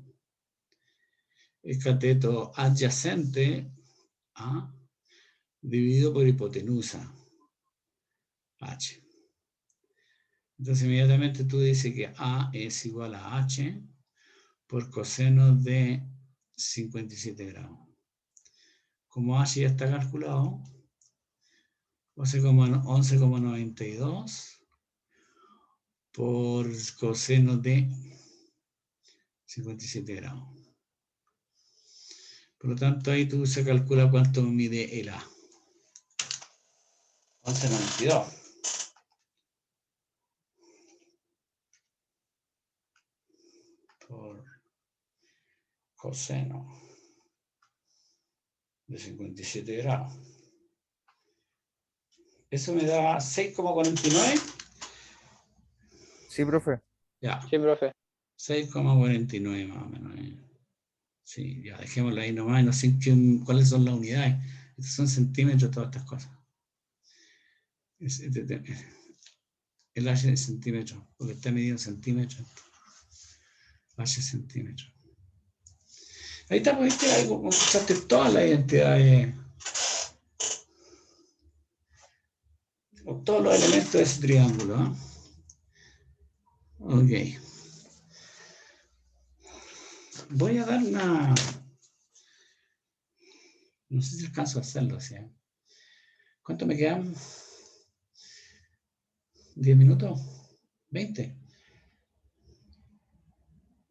es cateto adyacente a dividido por hipotenusa h. Entonces inmediatamente tú dices que A es igual a h por coseno de 57 grados. Como h ya está calculado, 11,92 por coseno de 57 grados. Por lo tanto, ahí tú se calcula cuánto mide el A. 11,92. Por coseno de 57 grados. Eso me da 6,49. Sí, profe. Ya, Sí, profe. 6,49 más o menos. Sí, ya dejémoslo ahí nomás. No sé cuáles son las unidades. Estos son centímetros, todas estas cosas. El H de centímetros, porque está medido en centímetros. H centímetros. Ahí está, pues, viste, algo, usaste todas las identidades, o todos los elementos de ese triángulo. ¿Eh? Ok. Voy a dar una... No sé si alcanzo a hacerlo, ¿sí? ¿Cuánto me quedan? ¿10 minutos? ¿20?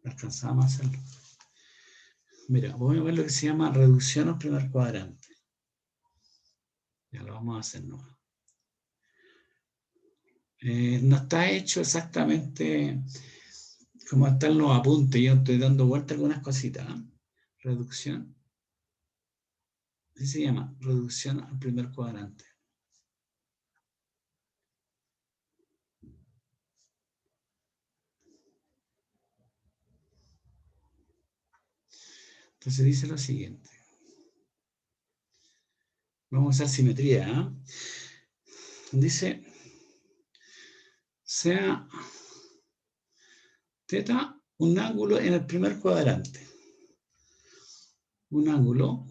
Alcanzamos a hacerlo. Mira, voy a ver lo que se llama reducción al primer cuadrante. Ya lo vamos a hacer, ¿no? No está hecho exactamente como están los apuntes. Yo estoy dando vuelta algunas cositas. ¿Eh? Reducción. Así se llama, reducción al primer cuadrante. Entonces dice lo siguiente. Vamos a usar simetría. ¿Eh? Dice, sea teta un ángulo en el primer cuadrante. Un ángulo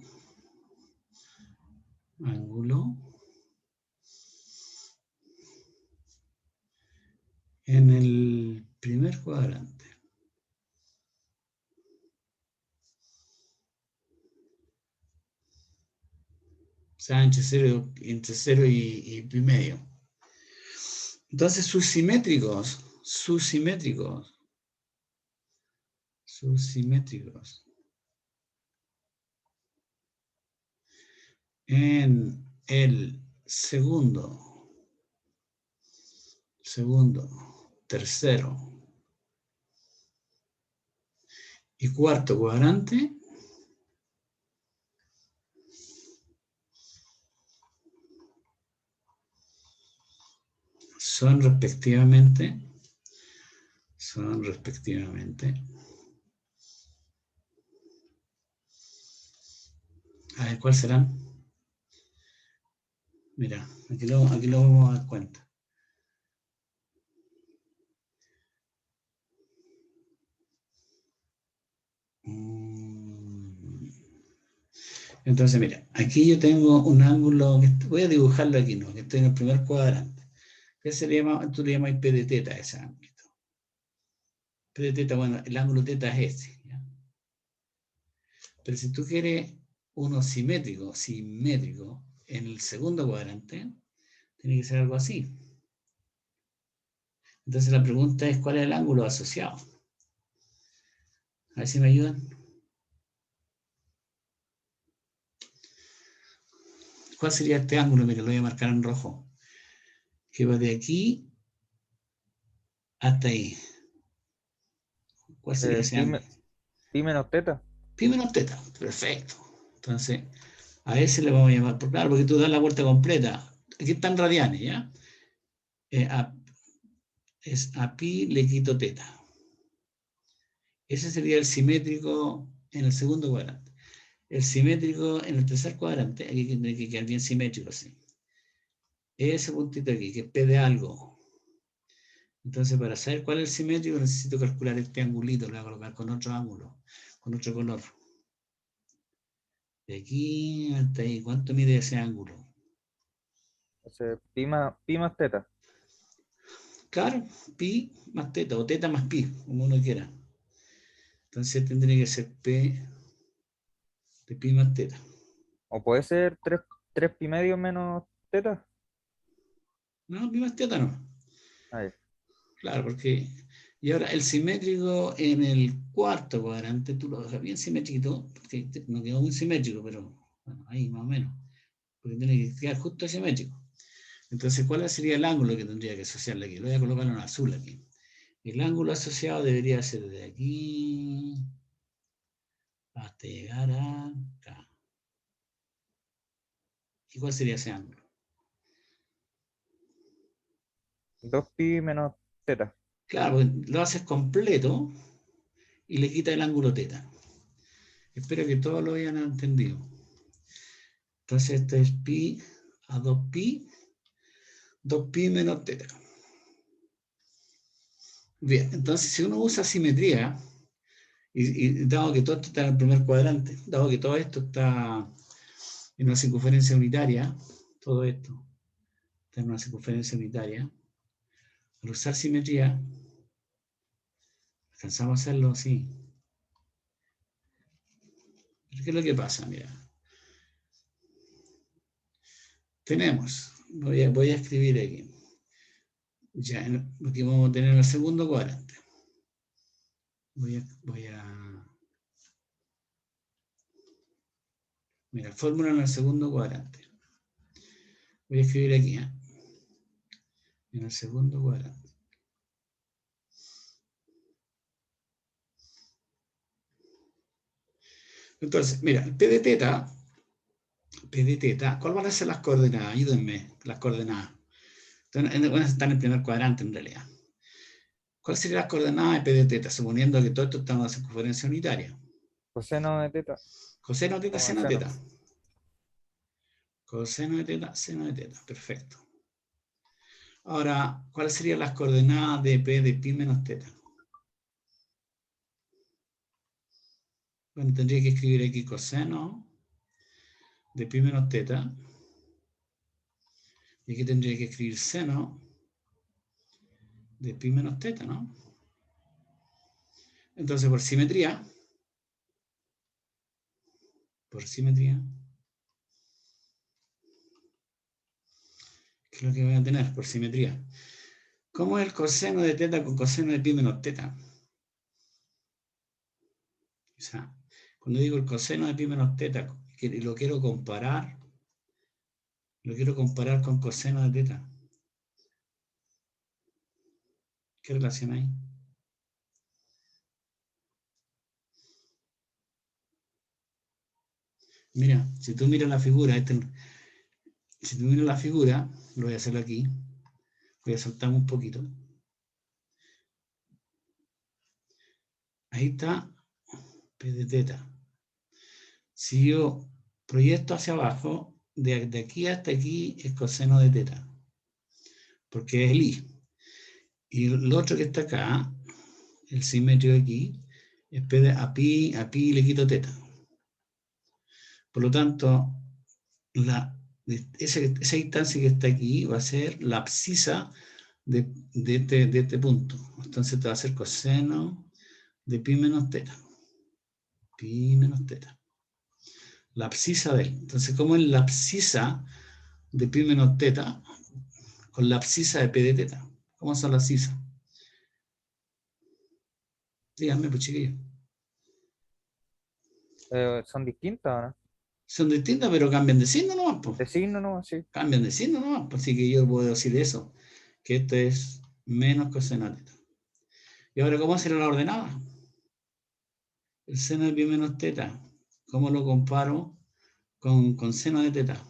en el primer cuadrante. O sea, entre 0 y medio. Entonces, sus simétricos en el segundo tercero y cuarto cuadrante son respectivamente, a ver, ¿cuáles serán? Mira, aquí lo vamos a dar cuenta. Entonces, mira, aquí yo tengo un ángulo, voy a dibujarlo aquí, ¿no? Que estoy en el primer cuadrante. ¿Qué se le llama? Tú le llamas P de teta a ese ángulo. P de teta, bueno, el ángulo teta es este, ¿ya? Pero si tú quieres uno simétrico, en el segundo cuadrante, tiene que ser algo así. Entonces la pregunta es, ¿cuál es el ángulo asociado? A ver si me ayudan. ¿Cuál sería este ángulo? Mira, lo voy a marcar en rojo. Que va de aquí hasta ahí. ¿Cuál sería ese ángulo? Pi menos teta. Pi menos teta. Perfecto. Entonces, a ese le vamos a llamar. Claro, porque tú das la vuelta completa. Aquí están radianes, ¿ya? A pi le quito teta. Ese sería el simétrico en el segundo cuadrante. El simétrico en el tercer cuadrante, aquí tiene que quedar bien simétrico, así. Ese puntito aquí, que es P de algo. Entonces, para saber cuál es el simétrico, necesito calcular este angulito, lo voy a colocar con otro ángulo, con otro color. De aquí hasta ahí, ¿cuánto mide ese ángulo? Entonces, pi más teta. Claro, pi más teta, o teta más pi, como uno quiera. Entonces tendría que ser P de pi más teta. O puede ser 3 pi medio menos teta. No, pi más teta no. Ahí. Claro, porque... Y ahora el simétrico en el cuarto cuadrante, tú lo dejas bien simétrico, porque no quedó muy simétrico, pero bueno, ahí más o menos. Porque tiene que quedar justo simétrico. Entonces, ¿cuál sería el ángulo que tendría que asociarle aquí? Lo voy a colocar en azul aquí. El ángulo asociado debería ser de aquí hasta llegar a acá. ¿Y cuál sería ese ángulo? 2 pi menos teta. Claro, lo haces completo y le quita el ángulo teta. Espero que todos lo hayan entendido. Entonces, este es pi a 2pi menos teta. Bien, entonces si uno usa simetría, y dado que todo esto está en el primer cuadrante, dado que todo esto está en una circunferencia unitaria, todo esto está en una circunferencia unitaria, al usar simetría, alcanzamos a hacerlo así. ¿Pero qué es lo que pasa? Mira. Tenemos, voy a escribir aquí, ya, aquí vamos a tener el segundo cuadrante. Mira, fórmula en el segundo cuadrante. Voy a escribir aquí, en el segundo cuadrante. Entonces, mira, el P de teta, ¿cuáles van a ser las coordenadas? Ayúdenme, las coordenadas. Están en el primer cuadrante en realidad. ¿Cuáles serían las coordenadas de P de teta? Suponiendo que todo esto está en una circunferencia unitaria. Coseno de teta. Coseno de teta, Como seno de seno. teta. Coseno de teta, seno de teta. Perfecto. Ahora, ¿cuáles serían las coordenadas de P de pi menos teta? Bueno, tendría que escribir aquí coseno de pi menos teta. Y aquí tendría que escribir seno de pi menos teta, ¿no? Entonces, por simetría, ¿qué es lo que voy a tener? Por simetría. ¿Cómo es el coseno de teta con coseno de pi menos teta? O sea, cuando digo el coseno de pi menos teta, y lo quiero comparar con coseno de teta. ¿Qué relación hay? Mira, si tú miras la figura, si tú miras la figura, lo voy a hacer aquí, voy a saltar un poquito. Ahí está P de teta. Si yo proyecto hacia abajo, de aquí hasta aquí es coseno de teta, porque es el I. Y el otro que está acá, el simétrico aquí, es P de a pi le quito teta. Por lo tanto, esa distancia que está aquí va a ser la abscisa de este punto. Entonces te va a ser coseno de pi menos teta. Pi menos teta. La abscisa de él. Entonces, ¿cómo es la abscisa de pi menos teta con la abscisa de p de teta? ¿Cómo son las abscisas? Díganme, pues chiquillos. ¿Son distintas o no? Son distintas, pero cambian de signo nomás, pues. De signo, ¿no? Sí. Cambian de signo nomás, pues. Así que yo puedo decir eso, que esto es menos coseno de teta. Y ahora, ¿cómo será la ordenada? El seno de pi menos teta. ¿Cómo lo comparo con seno de teta?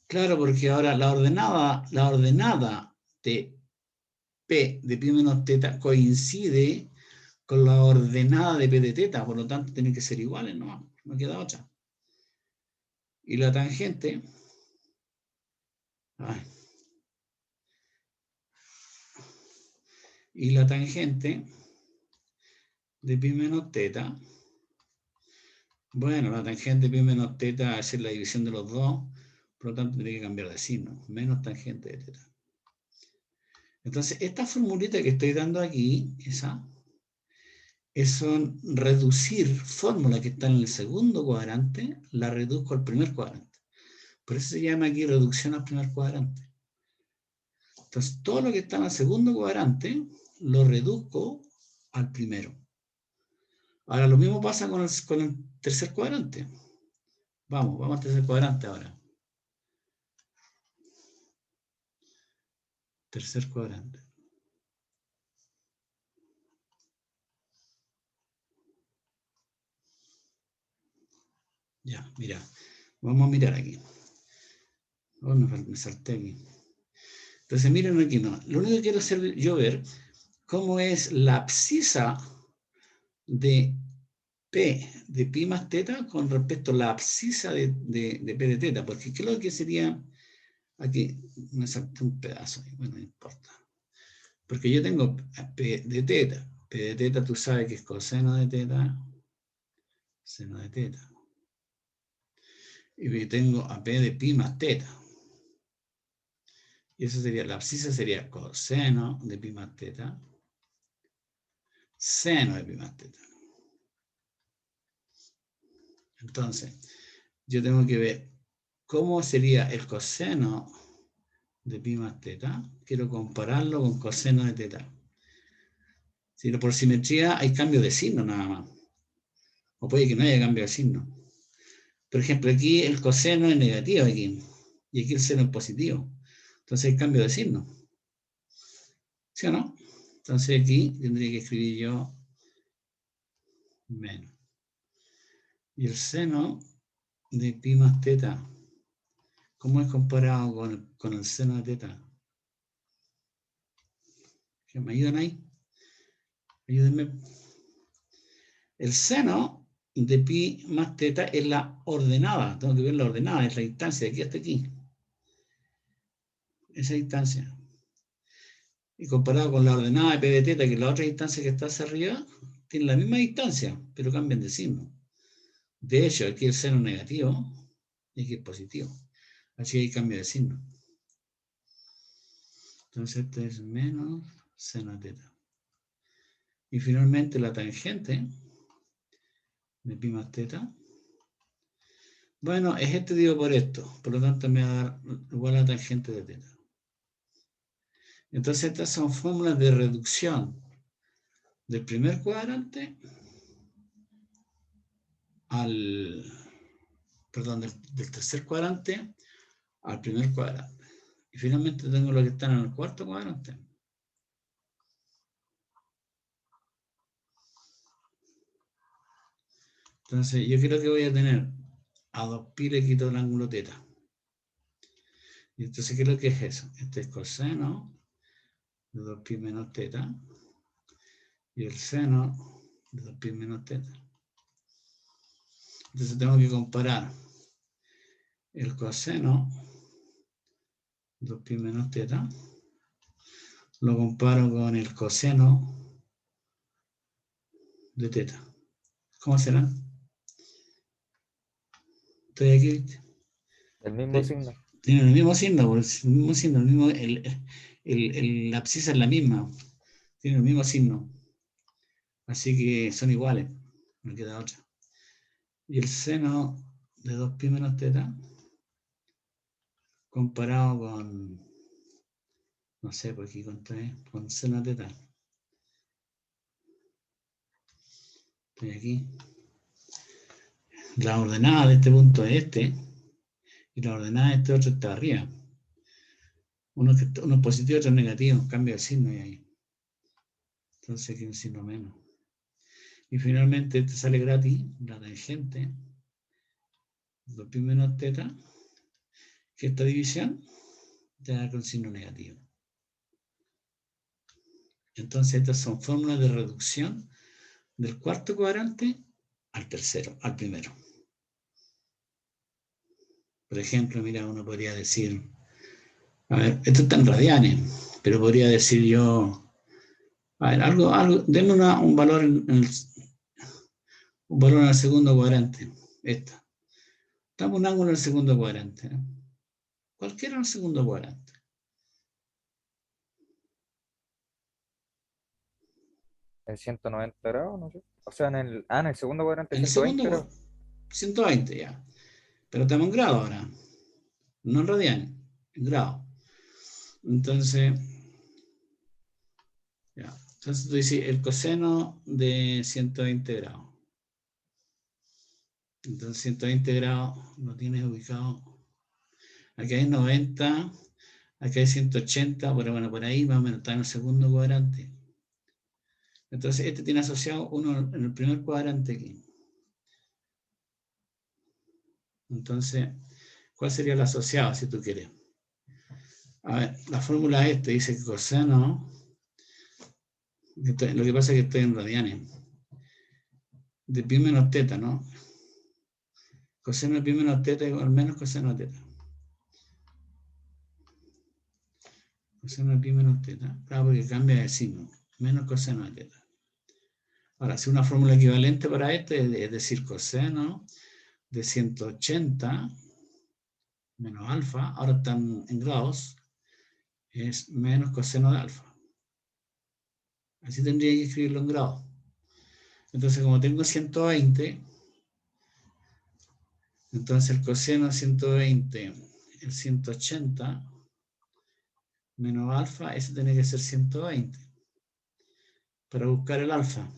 Claro, porque ahora la ordenada de P de pi menos teta coincide con la ordenada de P de teta, por lo tanto tienen que ser iguales, no queda otra. Y la tangente, de pi menos teta, bueno, la tangente de pi menos teta es la división de los dos, por lo tanto tiene que cambiar de signo, menos tangente de teta. Entonces, esta formulita que estoy dando aquí, es un reducir fórmula que está en el segundo cuadrante, la reduzco al primer cuadrante. Por eso se llama aquí reducción al primer cuadrante. Entonces, todo lo que está en el segundo cuadrante, lo reduzco al primero. Ahora, lo mismo pasa con el tercer cuadrante. Vamos al tercer cuadrante ahora. Tercer cuadrante. Ya, mira. Vamos a mirar aquí. Oh, me salté aquí. Entonces, miren aquí, no. Lo único que quiero hacer yo ver cómo es la abscisa de P de pi más teta con respecto a la abscisa de P de teta. Porque ¿qué es lo que sería? Aquí me salté un pedazo. Bueno, no importa. Porque yo tengo P de teta. P de teta tú sabes que es coseno de teta. Seno de teta. Y tengo a P de pi más teta. Y eso sería, la abscisa sería coseno de pi más teta. Seno de pi más teta. Entonces, yo tengo que ver cómo sería el coseno de pi más teta. Quiero compararlo con coseno de teta. Si por simetría hay cambio de signo nada más. O puede que no haya cambio de signo. Por ejemplo, aquí el coseno es negativo aquí. Y aquí el seno es positivo. Entonces hay cambio de signo. ¿Sí o no? Entonces aquí tendría que escribir yo menos. Y el seno de pi más teta, ¿cómo es comparado con el seno de teta? ¿Que me ayudan ahí? Ayúdenme. El seno de pi más teta es la ordenada. Tengo que ver la ordenada, es la distancia de aquí hasta aquí. Esa distancia. Y comparado con la ordenada de p de teta, que es la otra distancia que está hacia arriba, tiene la misma distancia, pero cambian de signo. De hecho, aquí el seno es negativo y aquí es positivo. Así hay cambio de signo. Entonces esto es menos seno de teta. Y finalmente la tangente de pi más teta. Bueno, es este dividido por esto. Por lo tanto me va a dar igual a la tangente de teta. Entonces estas son fórmulas de reducción del primer cuadrante del tercer cuadrante al primer cuadrante. Y finalmente tengo los que están en el cuarto cuadrante. Entonces, yo creo que voy a tener a 2pi le quito el ángulo teta. Y entonces, ¿qué es lo que es eso? Este es coseno de 2pi menos teta. Y el seno de 2pi menos teta. Entonces, tengo que comparar el coseno de 2pi menos teta. Lo comparo con el coseno de teta. ¿Cómo será? Estoy aquí, ¿viste? El mismo Sí. signo. Tienen el mismo signo, la abscisa es la misma, tienen el mismo signo. Así que son iguales, me queda otra. Y el seno de 2pi menos teta, comparado con, no sé por qué con seno teta. Estoy aquí. La ordenada de este punto es este, y la ordenada de este otro está arriba. Uno es positivo y otro es negativo, cambia el signo y ahí. Entonces aquí un signo menos. Y finalmente este sale gratis, la tangente, 2pi menos teta, que esta división te da con signo negativo. Entonces estas son fórmulas de reducción del cuarto cuadrante al tercero, al primero. Por ejemplo, mira, uno podría decir, a ver, esto está en radianes, pero podría decir yo, a ver, denme un valor un valor en el segundo cuadrante. Esta. Damos un ángulo en el segundo cuadrante. ¿no? Cualquiera en el segundo cuadrante. En 190 grados, no sé. O sea, en el segundo cuadrante En el 120 segundo, grados. 120 ya. Pero estamos en grado ahora. No en radianes, en grado. Entonces, ya. Entonces tú dices el coseno de 120 grados. Entonces 120 grados lo tienes ubicado. Aquí hay 90, aquí hay 180, pero bueno, por ahí más o menos está en el segundo cuadrante. Entonces este tiene asociado uno en el primer cuadrante aquí. Entonces, ¿cuál sería el asociado si tú quieres? A ver, la fórmula dice que coseno, lo que pasa es que estoy en radianes, de pi menos teta, ¿no? Coseno de pi menos teta igual menos coseno de teta. Coseno de pi menos teta, claro, porque cambia de signo, menos coseno de teta. Ahora, si una fórmula equivalente para este, es decir, coseno de 180 menos alfa, ahora están en grados, es menos coseno de alfa. Así tendría que escribirlo en grados. Entonces, como tengo 120, entonces el coseno de 120, el 180 menos alfa, ese tiene que ser 120 para buscar el alfa.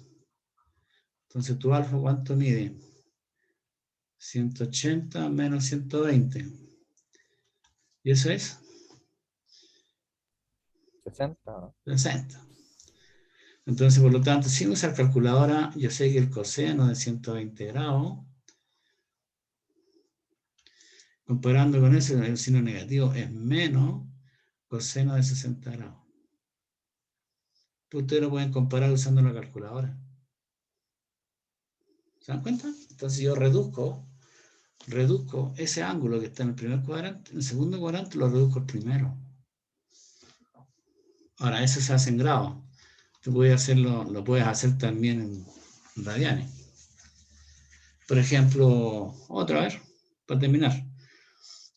Entonces, ¿tu alfa cuánto mide? 180 menos 120. ¿Y eso es? 60. 60. Entonces, por lo tanto, sin usar calculadora, yo sé que el coseno de 120 grados, comparando con ese, el signo negativo es menos coseno de 60 grados. Ustedes lo pueden comparar usando la calculadora. ¿Se dan cuenta? Entonces yo reduzco ese ángulo que está en el primer cuadrante, en el segundo cuadrante lo reduzco al primero. Ahora, eso se hace en grados. Tú puedes hacerlo, lo puedes hacer también en radianes. Por ejemplo, otra vez, para terminar.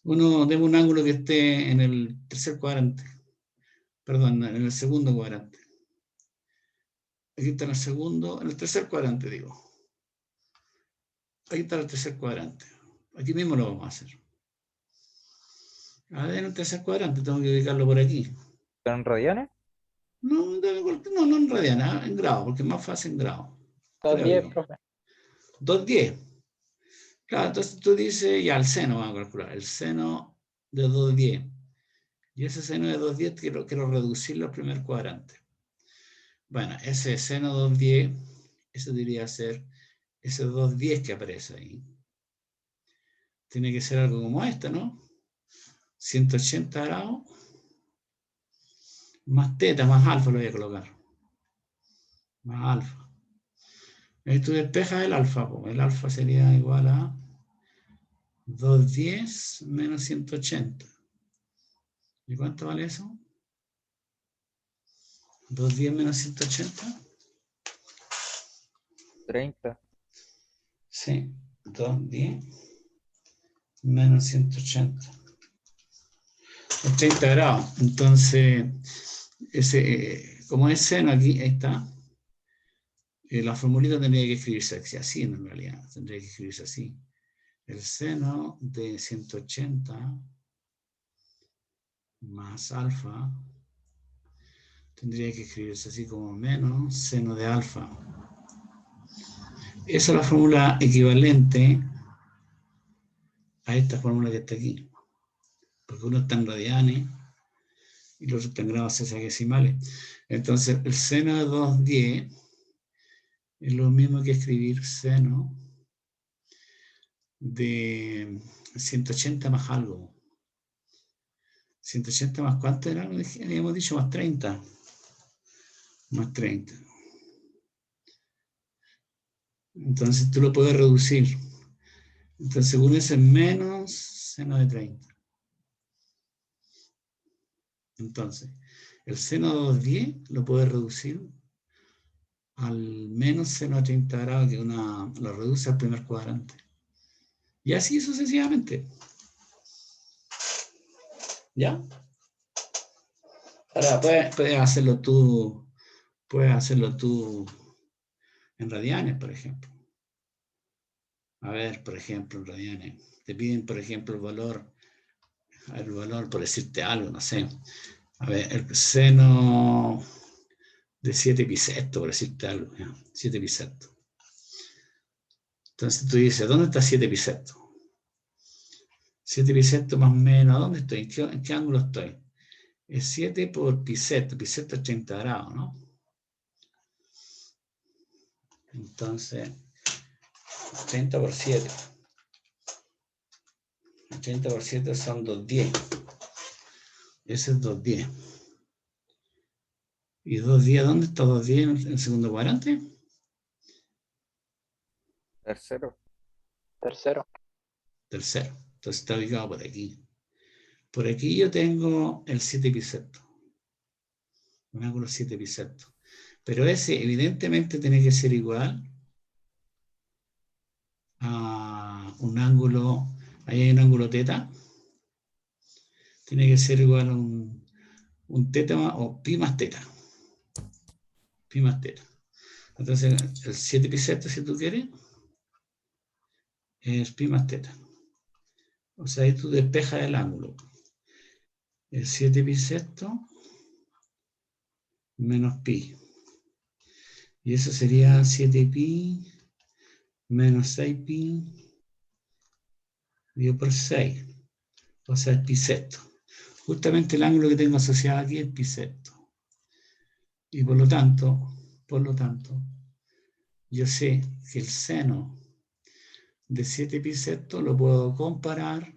Uno debe un ángulo que esté en el tercer cuadrante. Perdón, en el segundo cuadrante. Aquí está en el tercer cuadrante, digo. Aquí está el tercer cuadrante. Aquí mismo lo vamos a hacer. A ver, en el tercer cuadrante tengo que ubicarlo por aquí. ¿Pero en radianes? No en radiana, en grado, porque es más fácil en grado. 210, profe. 210. Claro, entonces tú dices, ya el seno vamos a calcular. El seno de 210. Y ese seno de 210 quiero reducirlo al primer cuadrante. Bueno, ese seno 210, eso debería ser ese 210 que aparece ahí. Tiene que ser algo como esto, ¿no? 180 grados, más teta, más alfa lo voy a colocar. Más alfa. Ahí tú despejas el alfa, pues. El alfa sería igual a 210 menos 180. ¿Y cuánto vale eso? 210 menos 180. 30. Sí, 210 menos 180. Es 30 grados. Entonces, como es seno aquí, ahí está. La formulita tendría que escribirse así, en realidad. Tendría que escribirse así. El seno de 180 más alfa tendría que escribirse así como menos seno de alfa. Esa es la fórmula equivalente a esta fórmula que está aquí. Porque uno está en radianes y los otro está en grados sexagesimales. Entonces, el seno de 210 es lo mismo que escribir seno de 180 más algo. 180 más cuánto era, habíamos dicho, más 30. Más 30. Entonces tú lo puedes reducir. Entonces según ese menos seno de 30. Entonces, el seno de 210 lo puedes reducir al menos seno de 30 grados, que lo reduce al primer cuadrante. Y así sucesivamente. ¿Ya? Ahora puedes hacerlo tú en radianes, por ejemplo. A ver, por ejemplo, en radianes. Te piden, por ejemplo, el valor, por decirte algo, no sé. A ver, el seno de 7 pisectos, por decirte algo. 7 pisectos. Entonces tú dices, ¿dónde está 7 pisectos? 7 pisectos más o menos, ¿a dónde estoy? ¿En qué ángulo estoy? Es 7 por pisecto. Pisecto es 30 grados, ¿no? Entonces, 30 por 7. 30 por 7 son 210. Ese es 210. ¿Y 210? ¿Dónde está 210 en el segundo cuadrante? Tercero. Tercero. Tercero. Entonces está ubicado por aquí. Por aquí yo tengo el 7 pisecto. Un ángulo 7 pisecto. Pero ese evidentemente tiene que ser igual a un ángulo, ahí hay un ángulo teta. Tiene que ser igual a un teta o pi más teta. Pi más teta. Entonces el 7 pisecto, si tú quieres, es pi más teta. O sea, ahí tú despejas el ángulo. El 7 pisecto menos pi. Y eso sería 7 pi menos 6 pi dividido por 6. O sea, es pi sexto. Justamente el ángulo que tengo asociado aquí es pi sexto. Y por lo tanto, yo sé que el seno de 7 pi sexto lo puedo comparar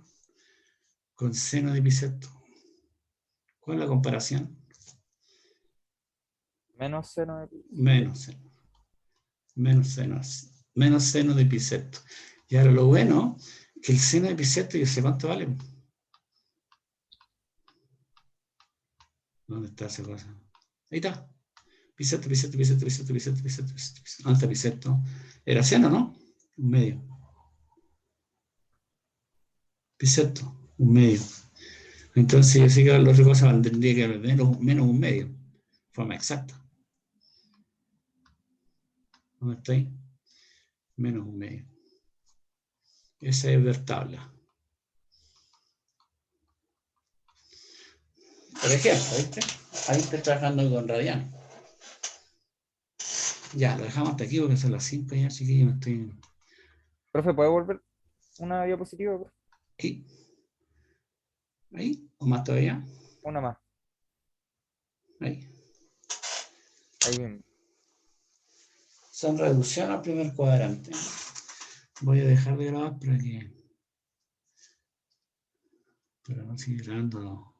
con seno de pi sexto. ¿Cuál es la comparación? Menos seno de pi. Menos seno. Menos seno de pi sexto. Y ahora lo bueno, que el seno de pi sexto, yo sé cuánto vale. ¿Dónde está esa cosa? Ahí está. Pi sexto. ¿Dónde está pi sexto? Era seno, ¿no? Un medio. Pi sexto, un medio. Entonces yo sé que la otra cosa tendría que haber menos un medio. Forma exacta. ¿Dónde está ahí? Menos un medio. Esa es ver tabla. Por ejemplo, ¿viste? Ahí estoy trabajando con radianes. Ya, lo dejamos hasta aquí porque son las 5 ya, así que yo no estoy Profe, ¿puede volver una diapositiva, profe? aquí. Ahí, o más todavía. Una más. Ahí. Ahí mismo. Son reducción al primer cuadrante. Voy a dejar de grabar para no seguir grabando